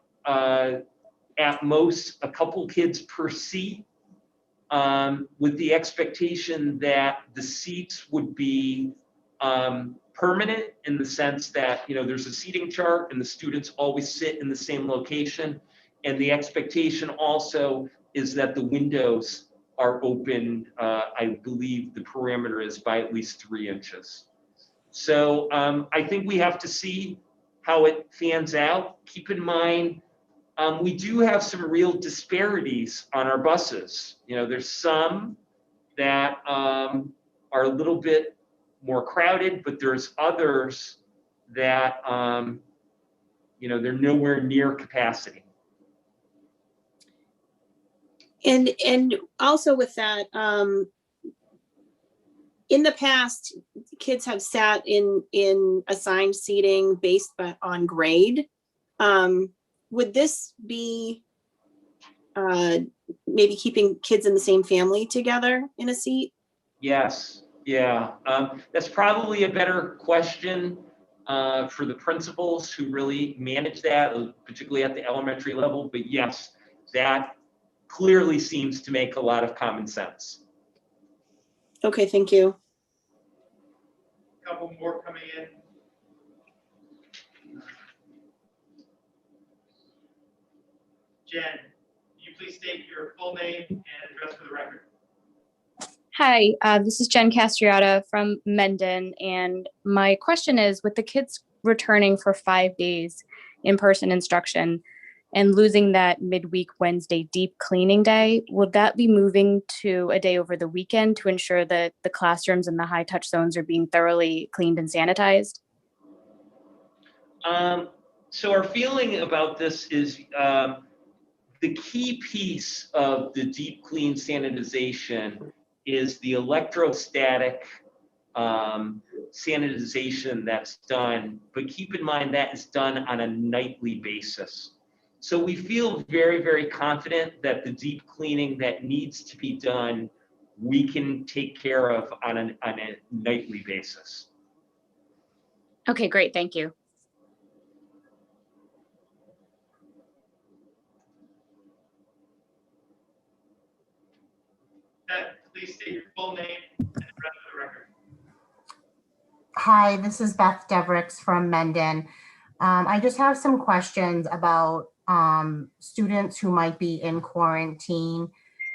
most a couple kids per seat, with the expectation that the seats would be permanent in the sense that, you know, there's a seating chart and the students always sit in the same location. And the expectation also is that the windows are open, I believe the parameter is by at least 3 inches. So I think we have to see how it fans out. Keep in mind, we do have some real disparities on our buses. You know, there's some that are a little bit more crowded, but there's others that, you know, they're nowhere near capacity. And also with that, in the past, kids have sat in assigned seating based on grade. Would this be maybe keeping kids in the same family together in a seat? Yes, yeah. That's probably a better question for the principals who really manage that, particularly at the elementary level. But yes, that clearly seems to make a lot of common sense. Okay, thank you. Couple more coming in. Jen, can you please state your full name and address for the record? Hi, this is Jen Castriata from Mendon, and my question is, with the kids returning for 5 days in-person instruction and losing that midweek Wednesday deep cleaning day, would that be moving to a day over the weekend to ensure that the classrooms and the high-touch zones are being thoroughly cleaned and sanitized? So our feeling about this is the key piece of the deep clean sanitization is the electrostatic sanitization that's done, but keep in mind that is done on a nightly basis. So we feel very, very confident that the deep cleaning that needs to be done, we can take care of on a nightly basis. Okay, great, thank you. Please state your full name and address for the record. Hi, this is Beth Devricks from Mendon. I just have some questions about students who might be in quarantine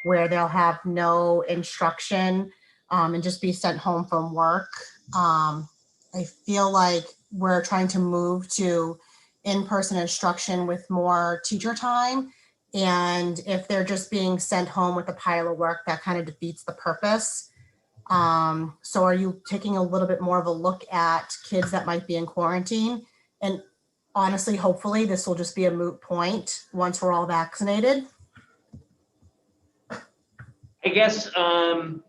where they'll have no instruction and just be sent home from work. I feel like we're trying to move to in-person instruction with more teacher time. And if they're just being sent home with a pile of work, that kind of defeats the purpose. So are you taking a little bit more of a look at kids that might be in quarantine? And honestly, hopefully this will just be a moot point once we're all vaccinated. I guess the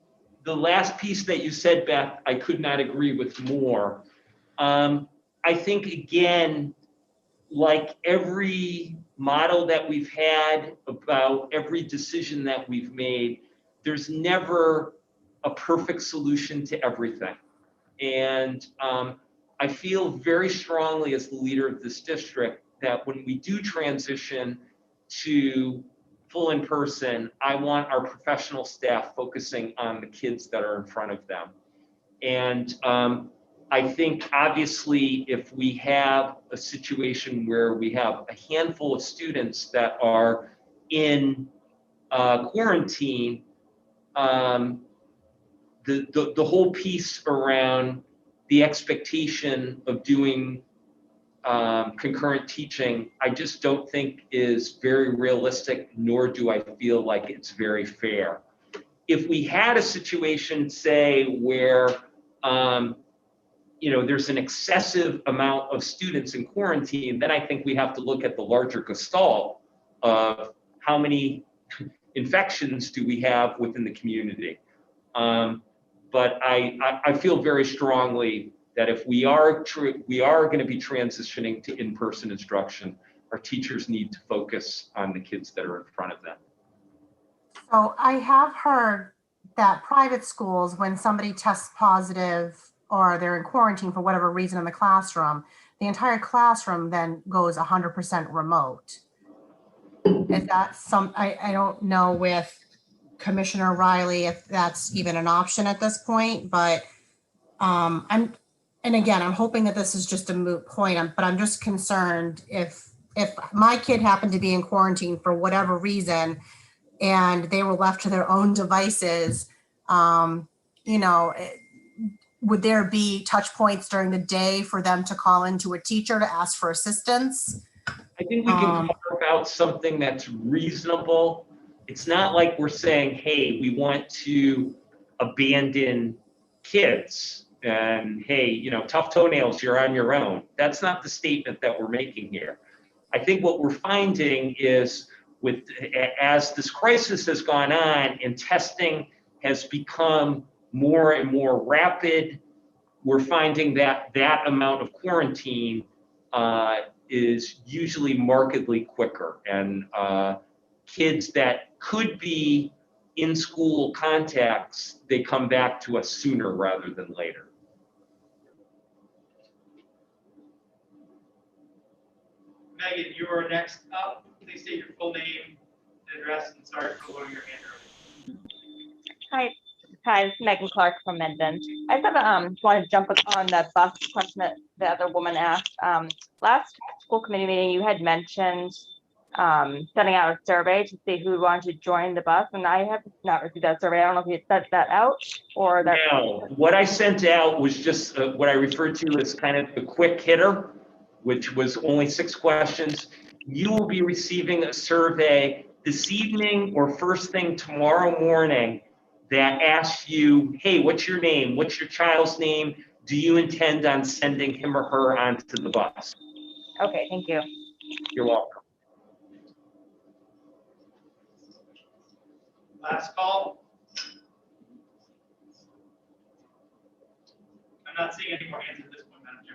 last piece that you said, Beth, I could not agree with more. I think, again, like every model that we've had about every decision that we've made, there's never a perfect solution to everything. And I feel very strongly as the leader of this district that when we do transition to full in person, I want our professional staff focusing on the kids that are in front of them. And I think obviously if we have a situation where we have a handful of students that are in quarantine, the whole piece around the expectation of doing concurrent teaching, I just don't think is very realistic, nor do I feel like it's very fair. if we had a situation, say, where there's an excessive amount of students in quarantine, then I think we have to look at the larger gestalt of how many infections do we have within the community. But I feel very strongly that if we are going to be transitioning to in-person instruction, our teachers need to focus on the kids that are in front of them. So I have heard that private schools, when somebody tests positive or they're in quarantine for whatever reason in the classroom, the entire classroom then goes 100% remote. Is that I don't know with Commissioner Riley if that's even an option at this point, but I'm hoping that this is just a moot point, but I'm just concerned if my kid happened to be in quarantine for whatever reason and they were left to their own devices, would there be touch points during the day for them to call into a teacher to ask for assistance? I think we can carve out something that's reasonable. It's not like we're saying, hey, we want to abandon kids and hey, tough toenails, you're on your own. That's not the statement that we're making here. I think what we're finding is as this crisis has gone on and testing has become more and more rapid, we're finding that that amount of quarantine is usually markedly quicker. And kids that could be in school contacts, they come back to us sooner rather than later. Megan, you are next up. Please state your full name, address, and sorry for lowering your hand earlier. Hi, this is Megan Clark from Mendon. I just want to jump on that bus question that the other woman asked. Last school committee meeting, you had mentioned sending out a survey to see who wanted to join the bus, and I have not received that survey. I don't know if you sent that out or that. No, what I sent out was just what I referred to as kind of the quick hitter, which was only 6 questions. You will be receiving a survey this evening or first thing tomorrow morning that asks you, hey, what's your name? What's your child's name? Do you intend on sending him or her onto the bus? Okay, thank you. You're welcome. Last call. I'm not seeing any more hands at this point, Madam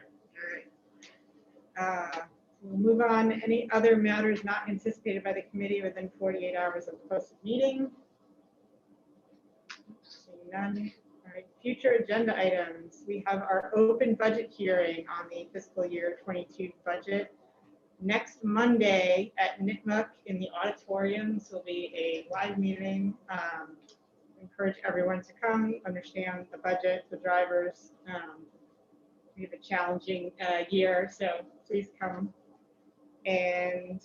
Chair. We'll move on. Any other matters not anticipated by the committee within 48 hours of the posted meeting? Seeing none. All right, future agenda items. We have our open budget hearing on the fiscal year 22 budget. Next Monday at Nipmuc in the auditorium. This will be a live meeting. Encourage everyone to come, understand the budget, the drivers. We have a challenging year, so please come. And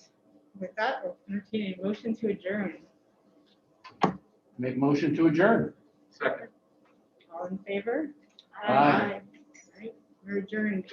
with that, we'll entertain a motion to adjourn. Make motion to adjourn. Second. All in favor? Aye. All right, we're adjourned.